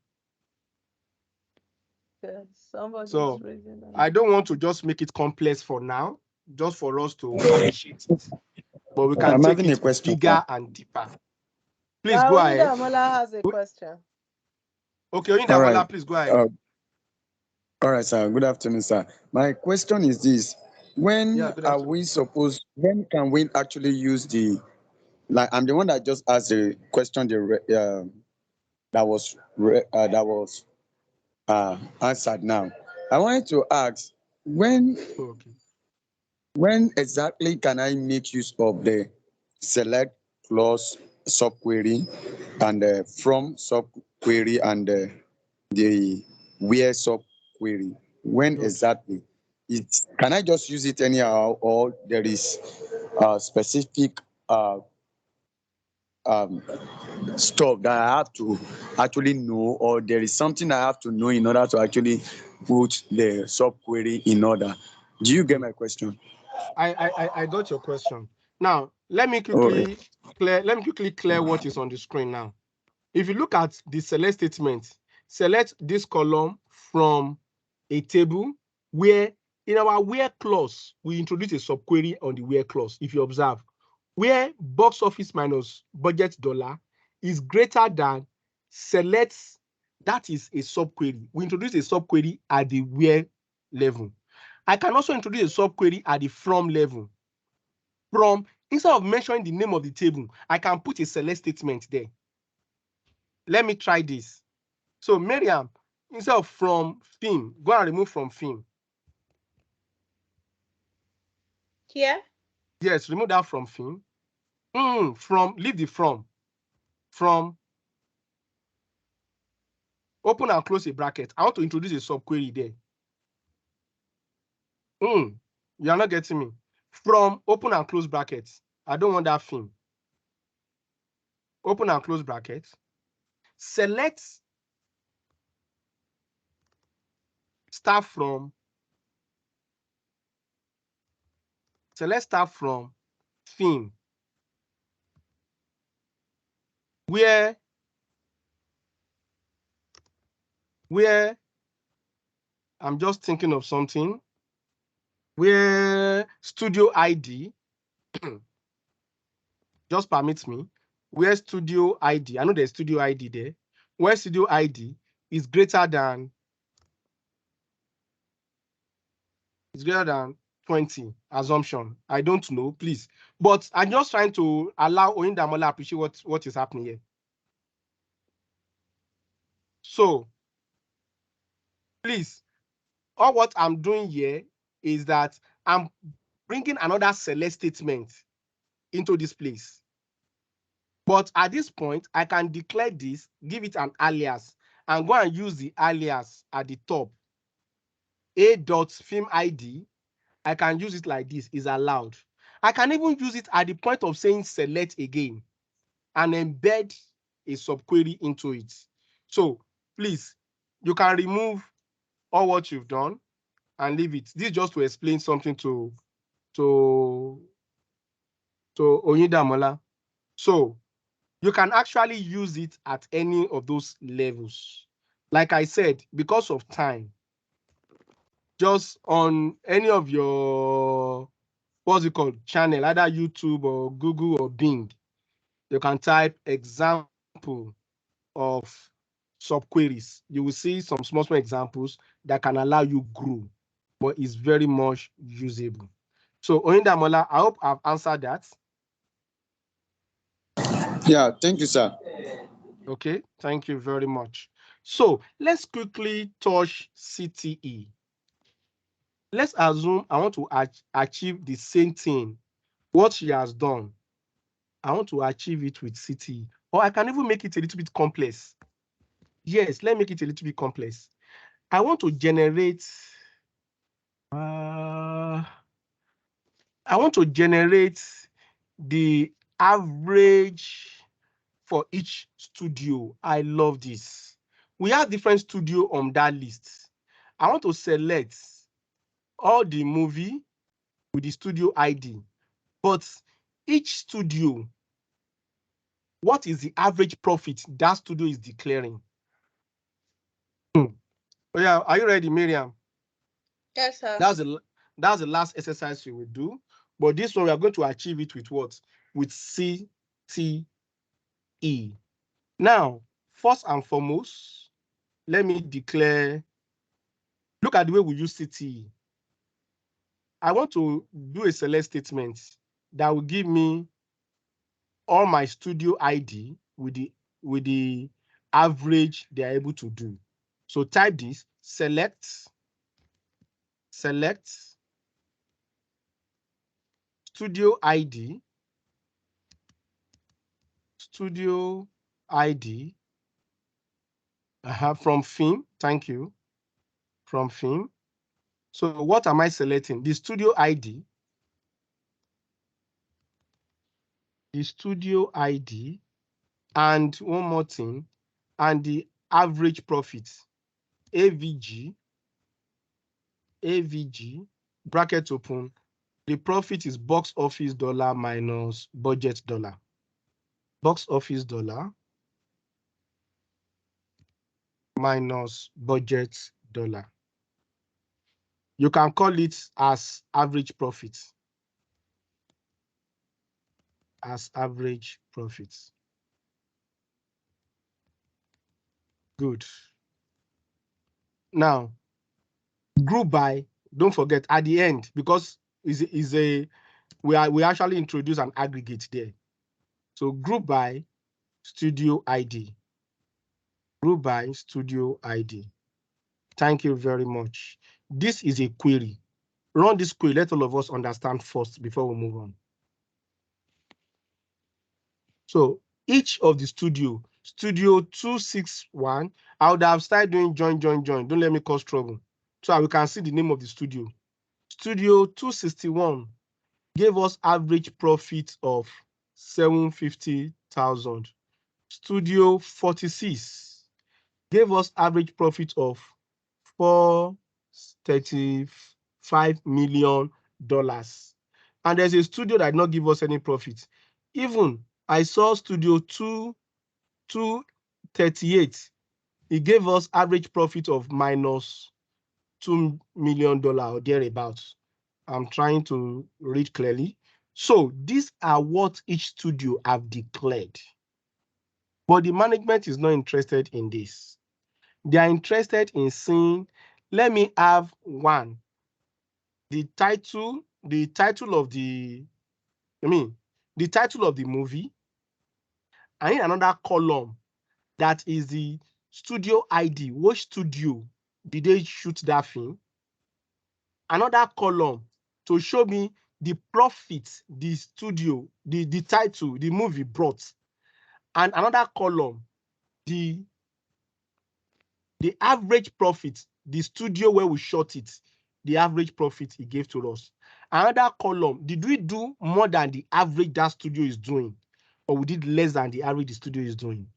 Okay, somebody's raising I don't want to just make it complex for now, just for us to appreciate it. But we can take it bigger and deeper. Please go ahead. Amola has a question. Okay, Amola, please go ahead. All right, sir. Good afternoon, sir. My question is this: when when can we actually use the, like, I'm the one that just asked the question that was answered now. I wanted to ask when exactly can I make use of the select clause subquery and the from subquery and the where subquery? When exactly? Can I just use it anyhow, or there is specific stuff that I have to actually know, or there is something I have to know in order to actually put the subquery in order? Do you get my question? I got your question. Now let me quickly clear what is on the screen now. If you look at the select statement, select this column from a table where in our where clause we introduce a subquery on the where clause. If you observe, where box office minus budget dollar is greater than select, that is a subquery. We introduce a subquery at the where level. I can also introduce a subquery at the from level. From, instead of mentioning the name of the table, I can put a select statement there. Let me try this. So Miriam, instead of from theme, go and remove from theme. Here? Yes, remove that from theme. From, leave the from. From, open and close a bracket. I want to introduce a subquery there. You are not getting me. From, open and close brackets. I don't want that theme. Open and close brackets. Select start from. Select start from theme. Where I'm just thinking of something. Where studio ID, just permit me, where studio ID, I know there's studio ID there, where studio ID is greater than 20, assumption. I don't know, please. But I'm just trying to allow Oyindamola appreciate what is happening here. So, please, all what I'm doing here is that I'm bringing another select statement into this place. But at this point, I can declare this, give it an alias, and go and use the alias at the top. A.film ID, I can use it like this, is allowed. I can even use it at the point of saying select again and embed a subquery into it. So please, you can remove all what you've done and leave it. This is just to explain something to Oyindamola. So you can actually use it at any of those levels. Like I said, because of time, just on any of your, what's it called, channel, either YouTube or Google or Bing, you can type example of subqueries. You will see some small examples that can allow you grow, but it's very much usable. So Oyindamola, I hope I've answered that. Yeah, thank you, sir. Okay, thank you very much. So let's quickly touch CTE. Let's assume I want to achieve the same thing, what she has done. I want to achieve it with CTE, or I can even make it a little bit complex. Yes, let's make it a little bit complex. I want to generate, I want to generate the average for each studio. I love this. We have different studio on that list. I want to select all the movie with the studio ID, but each studio, what is the average profit that studio is declaring? Oh yeah, are you ready, Miriam? Yes, sir. That's the last exercise we will do. But this one, we are going to achieve it with what? With CTE. Now, first and foremost, let me declare, look at the way we use CTE. I want to do a select statement that will give me all my studio ID with the average they are able to do. So type this, select studio ID from theme. Thank you. From theme. So what am I selecting? The studio ID. The studio ID. And one more thing. And the average profit. AVG. Bracket open. The profit is box office dollar minus budget dollar. Box office dollar minus budget dollar. You can call it as average profit. As average profits. Good. Now, group by, don't forget at the end, because we actually introduce an aggregate there. So group by studio ID. Group by studio ID. Thank you very much. This is a query. Run this query. Let all of us understand first before we move on. So each of the studio 261, I would have started doing join. Don't let me cause trouble. So we can see the name of the studio. Studio 261 gave us average profit of 750,000. Studio 46 gave us average profit of $435 million. And there's a studio that did not give us any profit. Even I saw studio 238. It gave us average profit of minus $2 million or thereabouts. I'm trying to read clearly. So these are what each studio have declared. But the management is not interested in this. They are interested in seeing, let me have one, the title of the movie. I need another column that is the studio ID. Which studio did they shoot that film? Another column to show me the profit the studio, the title, the movie brought. And another column, the average profit, the studio where we shot it, the average profit it gave to us. Another column, did we do more than the average that studio is doing, or we did less than the average the studio is doing?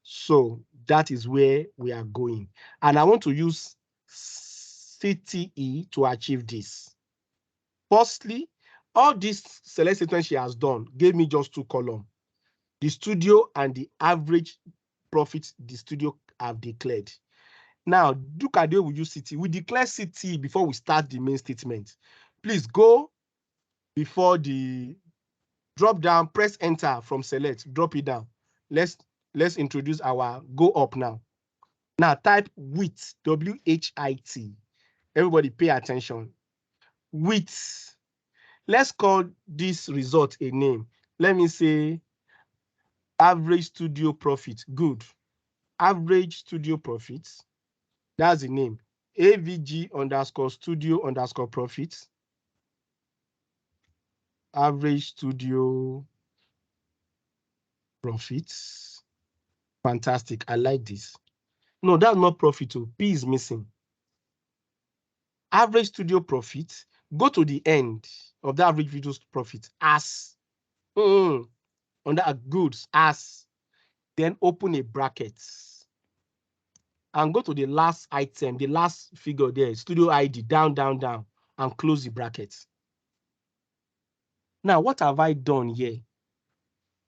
So that is where we are going. And I want to use CTE to achieve this. Firstly, all these select statements she has done gave me just two columns, the studio and the average profit the studio have declared. Now, look at the way we use CTE. We declare CTE before we start the main statement. Please go before the drop down, press enter from select, drop it down. Let's introduce our go up now. Now type WIT, W-H-I-T. Everybody pay attention. WIT. Let's call this result a name. Let me say average studio profit. Good. Average studio profits. That's the name. AVG_studio_profits. Average studio profits. Fantastic. I like this. No, that's not profit. P is missing. Average studio profit. Go to the end of the average video profit as under goods as, then open a bracket and go to the last item, the last figure there, studio ID, down, and close the bracket. Now, what have I done here?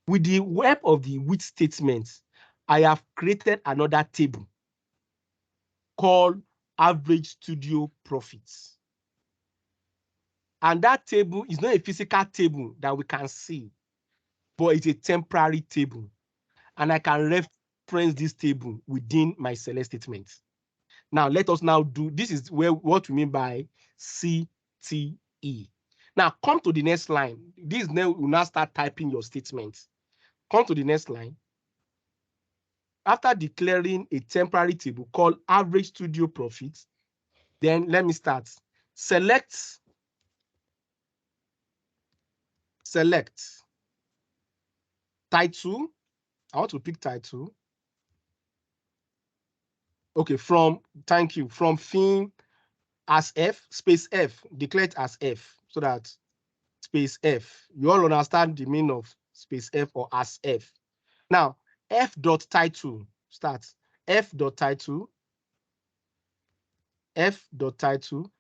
With the help of the with statement, I have created another table called average studio profits. And that table is not a physical table that we can see, but it's a temporary table. And I can reference this table within my select statement. Now, let us now do, this is what we mean by CTE. Now, come to the next line. This now will now start typing your statement. Come to the next line. After declaring a temporary table called average studio profits, then let me start. Select title. I want to pick title. Okay, from theme as F, space F, declare it as F, so that space F. You all understand the meaning of space F or as F. Now, F.title, start. F.title. F.title.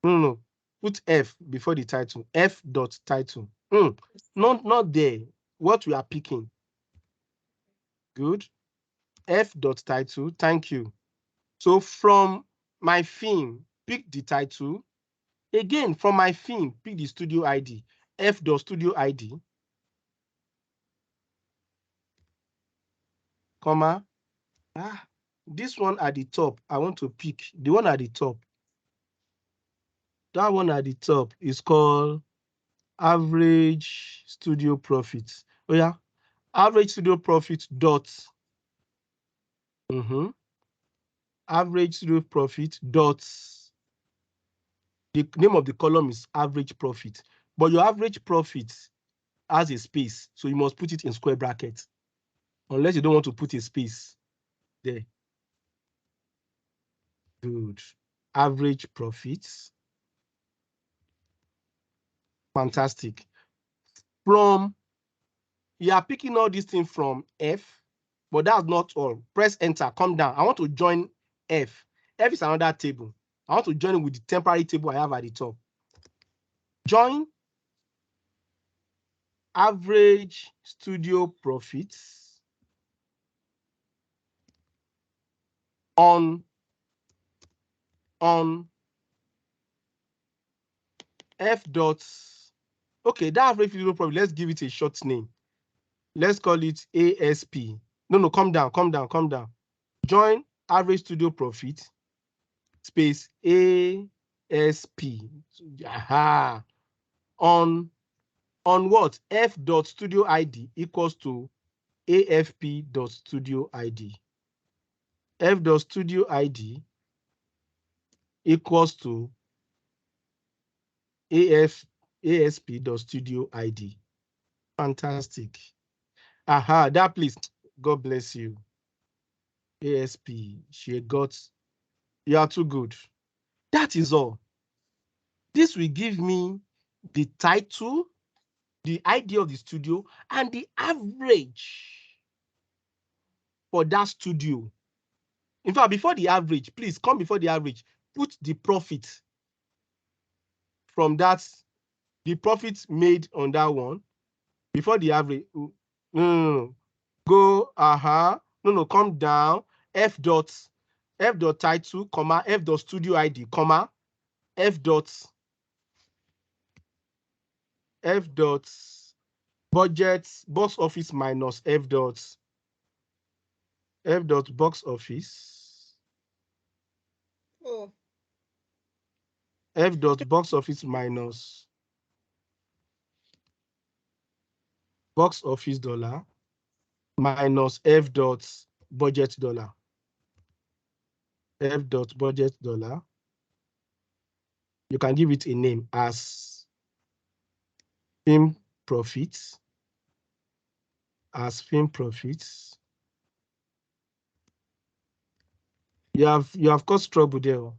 No. Put F before the title. F.title. Not there. What we are picking. Good. F.title. Thank you. So from my theme, pick the title. Again, from my theme, pick the studio ID. F.studio ID. Comma. This one at the top, I want to pick the one at the top. That one at the top is called average studio profit. Oh yeah, average studio profit dot. average studio profit dot, the name of the column is average profit, but your average profit has a space, so you must put it in square bracket, unless you don't want to put a space there. Good. Average profits. Fantastic. From, you are picking all these things from F, but that's not all. Press enter, come down. I want to join F. F is another table. I want to join it with the temporary table I have at the top. Join average studio profits on F dots. Okay, that average studio profit, let's give it a short name. Let's call it ASP. No, come down. Join average studio profit space ASP. Aha. On what? F dot studio ID equals to AFP dot studio ID. F dot studio ID equals to ASP dot studio ID. Fantastic. Aha, that please. God bless you. ASP. You are too good. That is all. This will give me the title, the ID of the studio, and the average for that studio. In fact, before the average, please come before the average, put the profit from that, the profit made on that one before the average. No. Go, no, come down. F dot title, comma, F dot studio ID, comma, F dot budget box office minus F dot box office. Oh. F dot box office minus box office dollar minus F dot budget dollar. F dot budget dollar. You can give it a name as film profits. As film profits. You have caused trouble there.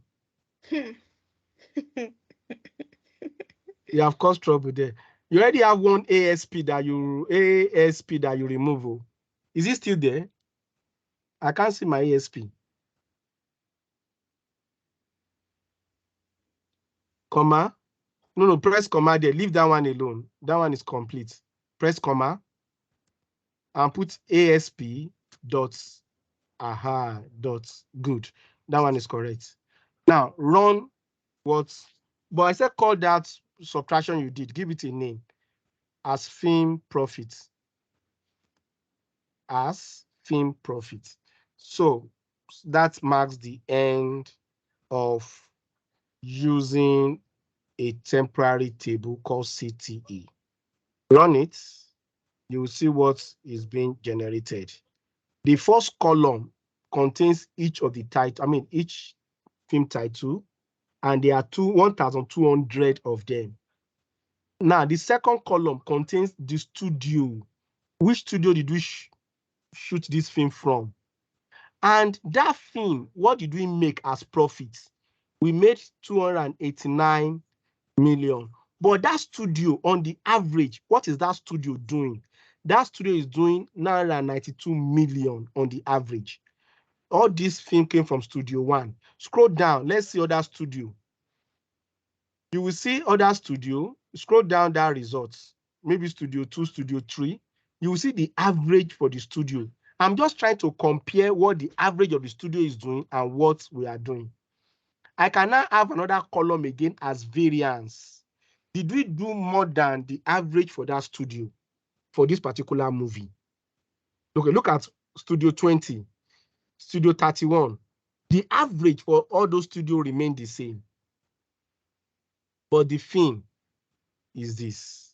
You have caused trouble there. You already have one ASP that you remove. Oh. Is it still there? I can't see my ASP. Comma. No, press comma there. Leave that one alone. That one is complete. Press comma and put ASP dot good. That one is correct. Now run what? But I said call that subtraction you did. Give it a name as film profit. As film profit. So that marks the end of using a temporary table called CTE. Run it, you will see what is being generated. The first column contains each of the title, each film title, and there are 1,200 of them. Now, the second column contains the studio. Which studio did we shoot this film from? And that film, what did we make as profit? We made 289 million. But that studio, on the average, what is that studio doing? That studio is doing 992 million on the average. All this film came from Studio One. Scroll down, let's see other studio. You will see other studio. Scroll down that results. Maybe Studio 2, Studio 3. You will see the average for the studio. I'm just trying to compare what the average of the studio is doing and what we are doing. I can now have another column again as variance. Did we do more than the average for that studio for this particular movie? Okay, look at Studio 20, Studio 31. The average for all those studios remain the same. But the film is this.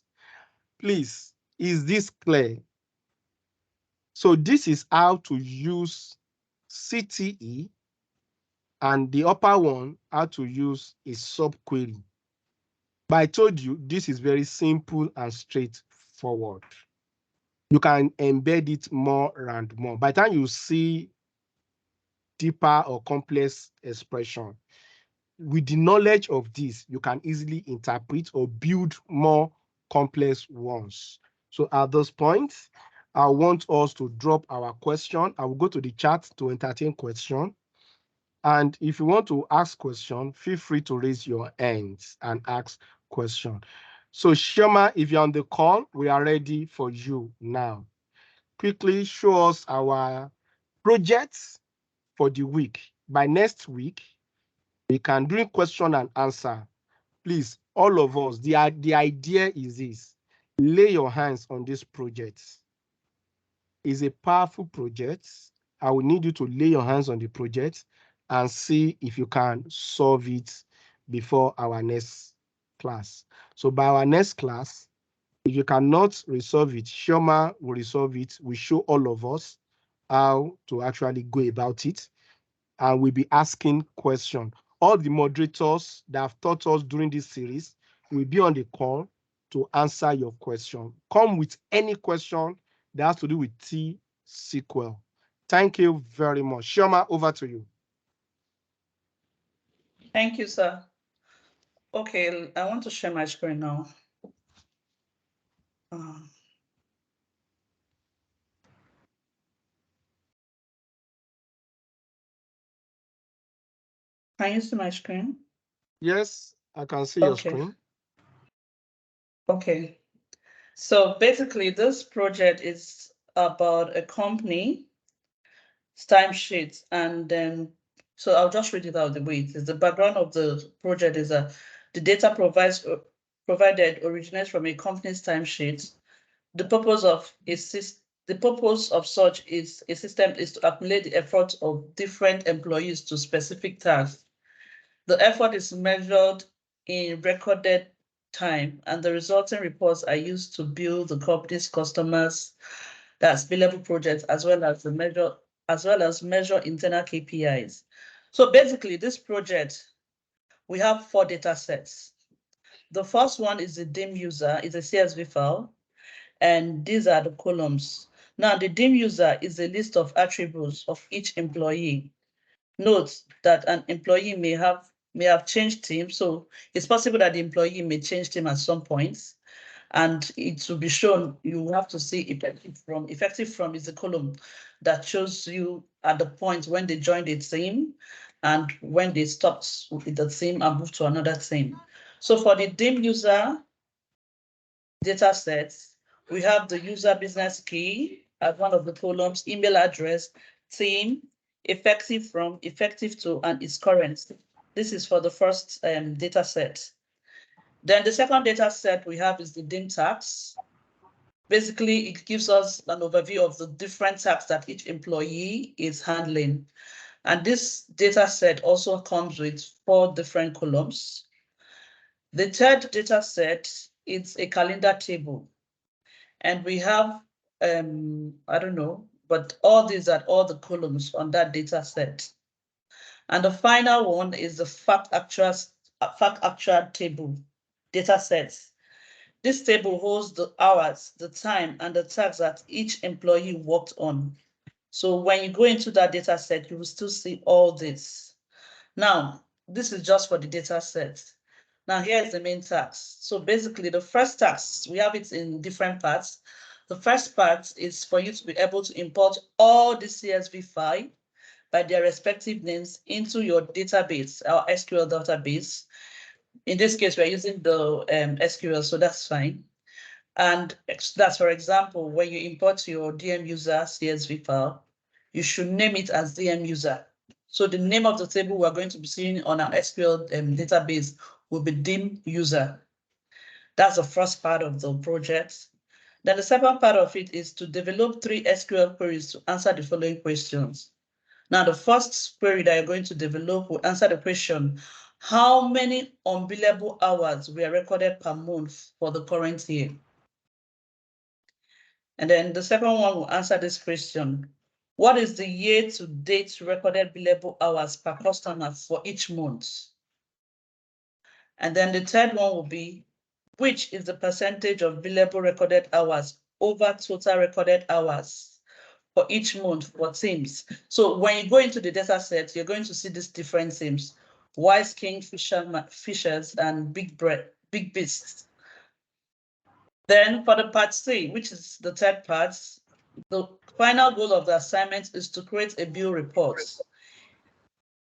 Please, is this clear? So this is how to use CTE and the upper one, how to use a subquery. But I told you, this is very simple and straightforward. You can embed it more and more. By the time you see deeper or complex expression, with the knowledge of this, you can easily interpret or build more complex ones. So at this point, I want us to drop our question. I will go to the chat to entertain question. And if you want to ask question, feel free to raise your hands and ask question. So Shema, if you're on the call, we are ready for you now. Quickly show us our projects for the week. By next week, we can do question and answer. Please, all of us, the idea is this: lay your hands on this project. It's a powerful project. I will need you to lay your hands on the project and see if you can solve it before our next class. So by our next class, if you cannot resolve it, Shoma will resolve it. We show all of us how to actually go about it, and we'll be asking questions. All the moderators that have taught us during this series will be on the call to answer your question. Come with any question that has to do with T-SQL. Thank you very much. Shoma, over to you. Thank you, sir. Okay, I want to share my screen now. Can you see my screen? Yes, I can see your screen. Okay. So basically, this project is about a company timesheets, and then so I'll just read it out the way it is. The background of the project is that the data provided originates from a company's timesheets. The purpose of such is a system is to accumulate the efforts of different employees to specific tasks. The effort is measured in recorded time, and the resulting reports are used to build the company's customers, that's billable projects, as well as measure internal KPIs. So basically, this project, we have 4 data sets. The first one is the DIM user, is a CSV file, and these are the columns. Now, the DIM user is a list of attributes of each employee. Note that an employee may have changed team, so it's possible that the employee may change team at some points, and it will be shown. You have to see effective from. Effective from is a column that shows you at the point when they joined the team and when they stopped with the team and moved to another team. So for the DIM user data sets, we have the user business key as one of the columns, email address, team, effective from, effective to, and its current. This is for the first data set. Then the second data set we have is the DIM tax. Basically, it gives us an overview of the different tasks that each employee is handling. And this data set also comes with 4 different columns. The third data set is a calendar table. And we have, I don't know, but all these are all the columns on that data set. And the final one is the fact actual table data set. This table holds the hours, the time, and the tasks that each employee worked on. So when you go into that data set, you will still see all this. Now, this is just for the data set. Now, here is the main task. So basically, the first task, we have it in different parts. The first part is for you to be able to import all the CSV file by their respective names into your database, our SQL database. In this case, we're using the SQL, so that's fine. And that's, for example, when you import your DM user CSV file, you should name it as DM user. So the name of the table we're going to be seeing on our SQL database will be DIM user. That's the first part of the project. Then the second part of it is to develop 3 SQL queries to answer the following questions. Now, the first query that you're going to develop will answer the question, how many unbillable hours were recorded per month for the current year? And then the second one will answer this question, What is the year-to-date recorded billable hours per customer for each month? And then the third one will be, which is the percentage of billable recorded hours over total recorded hours for each month for teams? So when you go into the data set, you're going to see these different teams: Wise King, Fishers, and Big Beasts. Then for the part C, which is the third part, the final goal of the assignment is to create a bill report.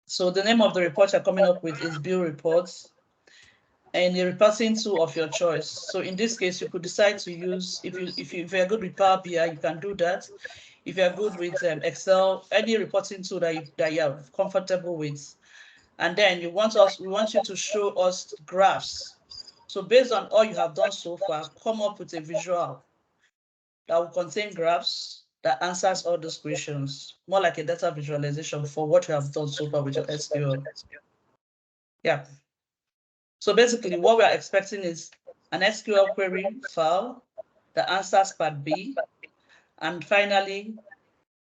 So the name of the report you're coming up with is bill reports, and a reporting tool of your choice. So in this case, you could decide to use, if you're good with Power BI, you can do that. If you're good with Excel, any reporting tool that you're comfortable with. And then we want you to show us graphs. So based on all you have done so far, come up with a visual that will contain graphs that answers all those questions, more like a data visualization for what you have done so far with your SQL. Yeah. So basically what we are expecting is an SQL query file that answers part B, and finally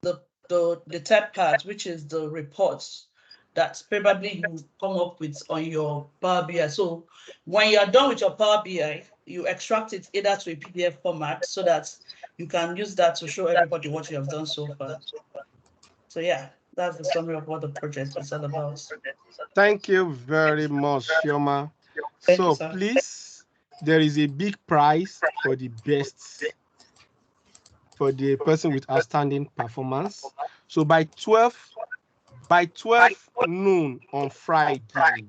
the third part, which is the reports that probably you come up with on your Power BI. So when you are done with your Power BI, you extract it either to a PDF format so that you can use that to show everybody what you have done so far. So yeah, that's the summary of what the project is all about. Thank you very much, Shioma. Thank you, So sir. please, there is a big prize for the best, for the person with outstanding performance. So by 12 noon on Friday,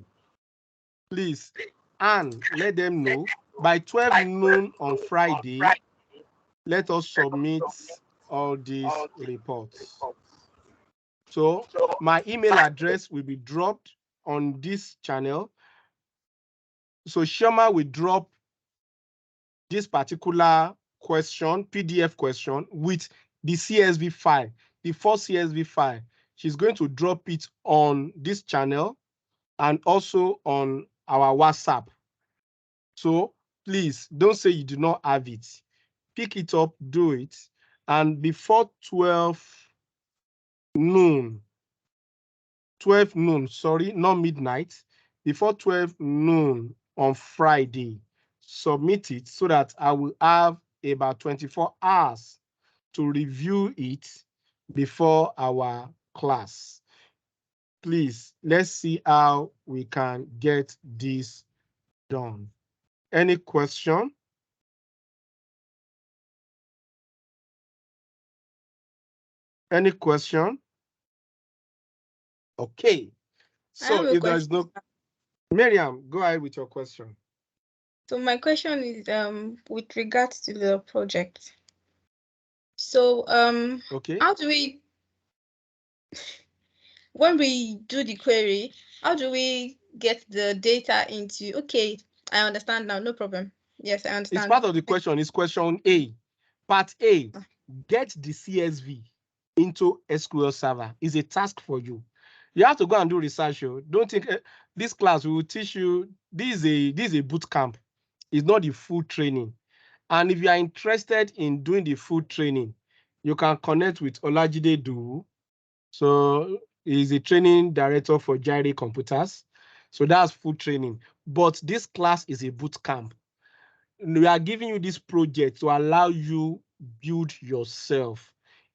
please, and let them know by 12 noon on Friday, let us submit all these reports. So my email address will be dropped on this channel. So Shioma will drop this particular question, PDF question, with the CSV file, the first CSV file. She's going to drop it on this channel and also on our WhatsApp. So please don't say you do not have it. Pick it up, do it. And before 12 noon, sorry, not midnight, before 12 noon on Friday, submit it so that I will have about 24 hours to review it before our class. Please, let's see how we can get this done. Any question? Any question? Okay. So if there is no, Miriam, go ahead with your question. So my question is with regards to the project. So okay, how do we, when we do the query, how do we get the data into? Okay, I understand now, no problem. Yes, I understand. It's part of the question. It's question A. Part A, get the CSV into SQL Server is a task for you. You have to go and do research. Don't think this class will teach you. This is a boot camp. It's not the full training. And if you are interested in doing the full training, you can connect with Olajide Du. So he's a training director for Gyre Computers. So that's full training. But this class is a boot camp. We are giving you this project to allow you build yourself.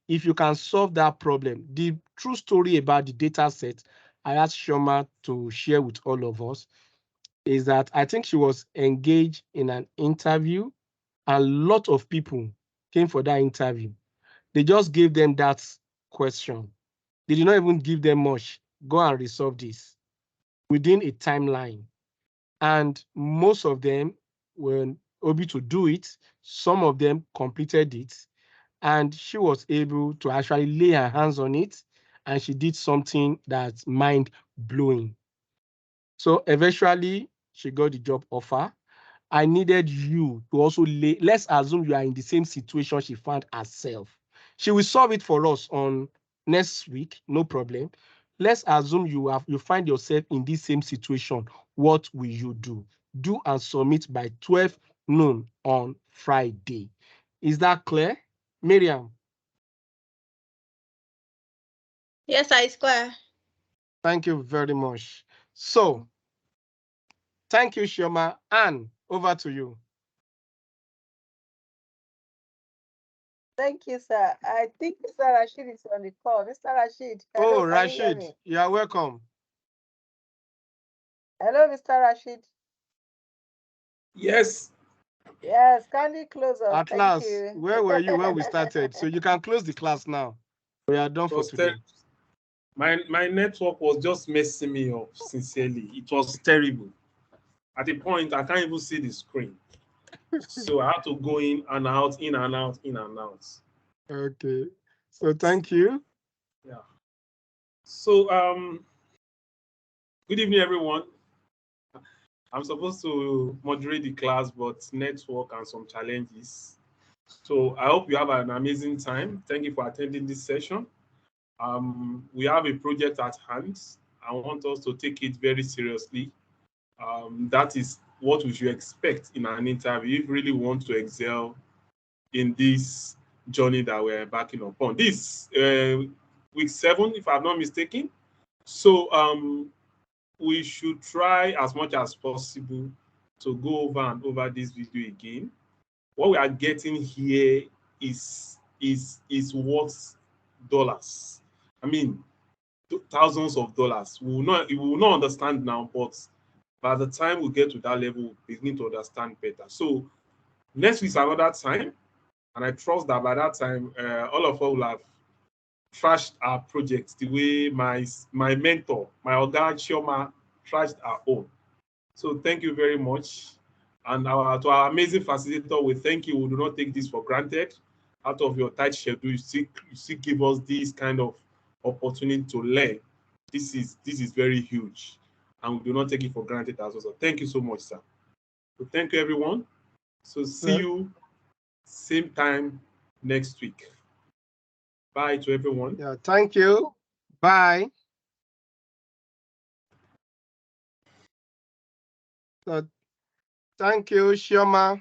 If you can solve that problem, the true story about the data set I asked Shoma to share with all of us is that I think she was engaged in an interview. A lot of people came for that interview. They just gave them that question. They did not even give them much. Go and resolve this within a timeline. And most of them were able to do it. Some of them completed it. And she was able to actually lay her hands on it. And she did something that's mind-blowing. So eventually, she got the job offer. I needed you to also let's assume you are in the same situation she found herself. She will solve it for us on next week, no problem. Let's assume you find yourself in this same situation. What will you do? Do and submit by 12 noon on Friday. Is that clear? Miriam? Yes, I square. Thank you very much. So, thank you, Shioma. Anne, over to you. Thank you, sir. I think Mr. Rashid is on the call. Mr. Rashid, hello, Oh, can you hear Rashid, me? you are welcome. Hello, Mr. Rashid. Yes. Yes, kindly close us. At Thank last, you. where were you when we started? So you can close the class now. We are done for today. My network was just messing me up, sincerely. It was terrible. At a point, I can't even see the screen. So I had to go in and out, in and out, in and out. Okay. So thank you. Yeah. So good evening, everyone. I'm supposed to moderate the class, but network and some challenges. So I hope you have an amazing time. Thank you for attending this session. We have a project at hand. I want us to take it very seriously. That is what we should expect in an interview if we really want to excel in this journey that we're embarking upon. This week 7, if I'm not mistaken. So we should try as much as possible to go over and over this video again. What we are getting here is worth dollars. I mean, thousands of dollars. We will not understand now, but by the time we get to that level, we begin to understand better. So next week's another time, and I trust that by that time, all of us will have trashed our project the way my mentor, my Oga Chioma, trashed our own. So thank you very much. And to our amazing facilitator, we thank you. We do not take this for granted. Out of your tight schedule, you still give us this kind of opportunity to learn. This is very huge, and we do not take it for granted as well. So thank you so much, sir. So thank you, everyone. So see you same time next week. Bye to everyone. Yeah, thank you. Bye. So, thank you, Shioma.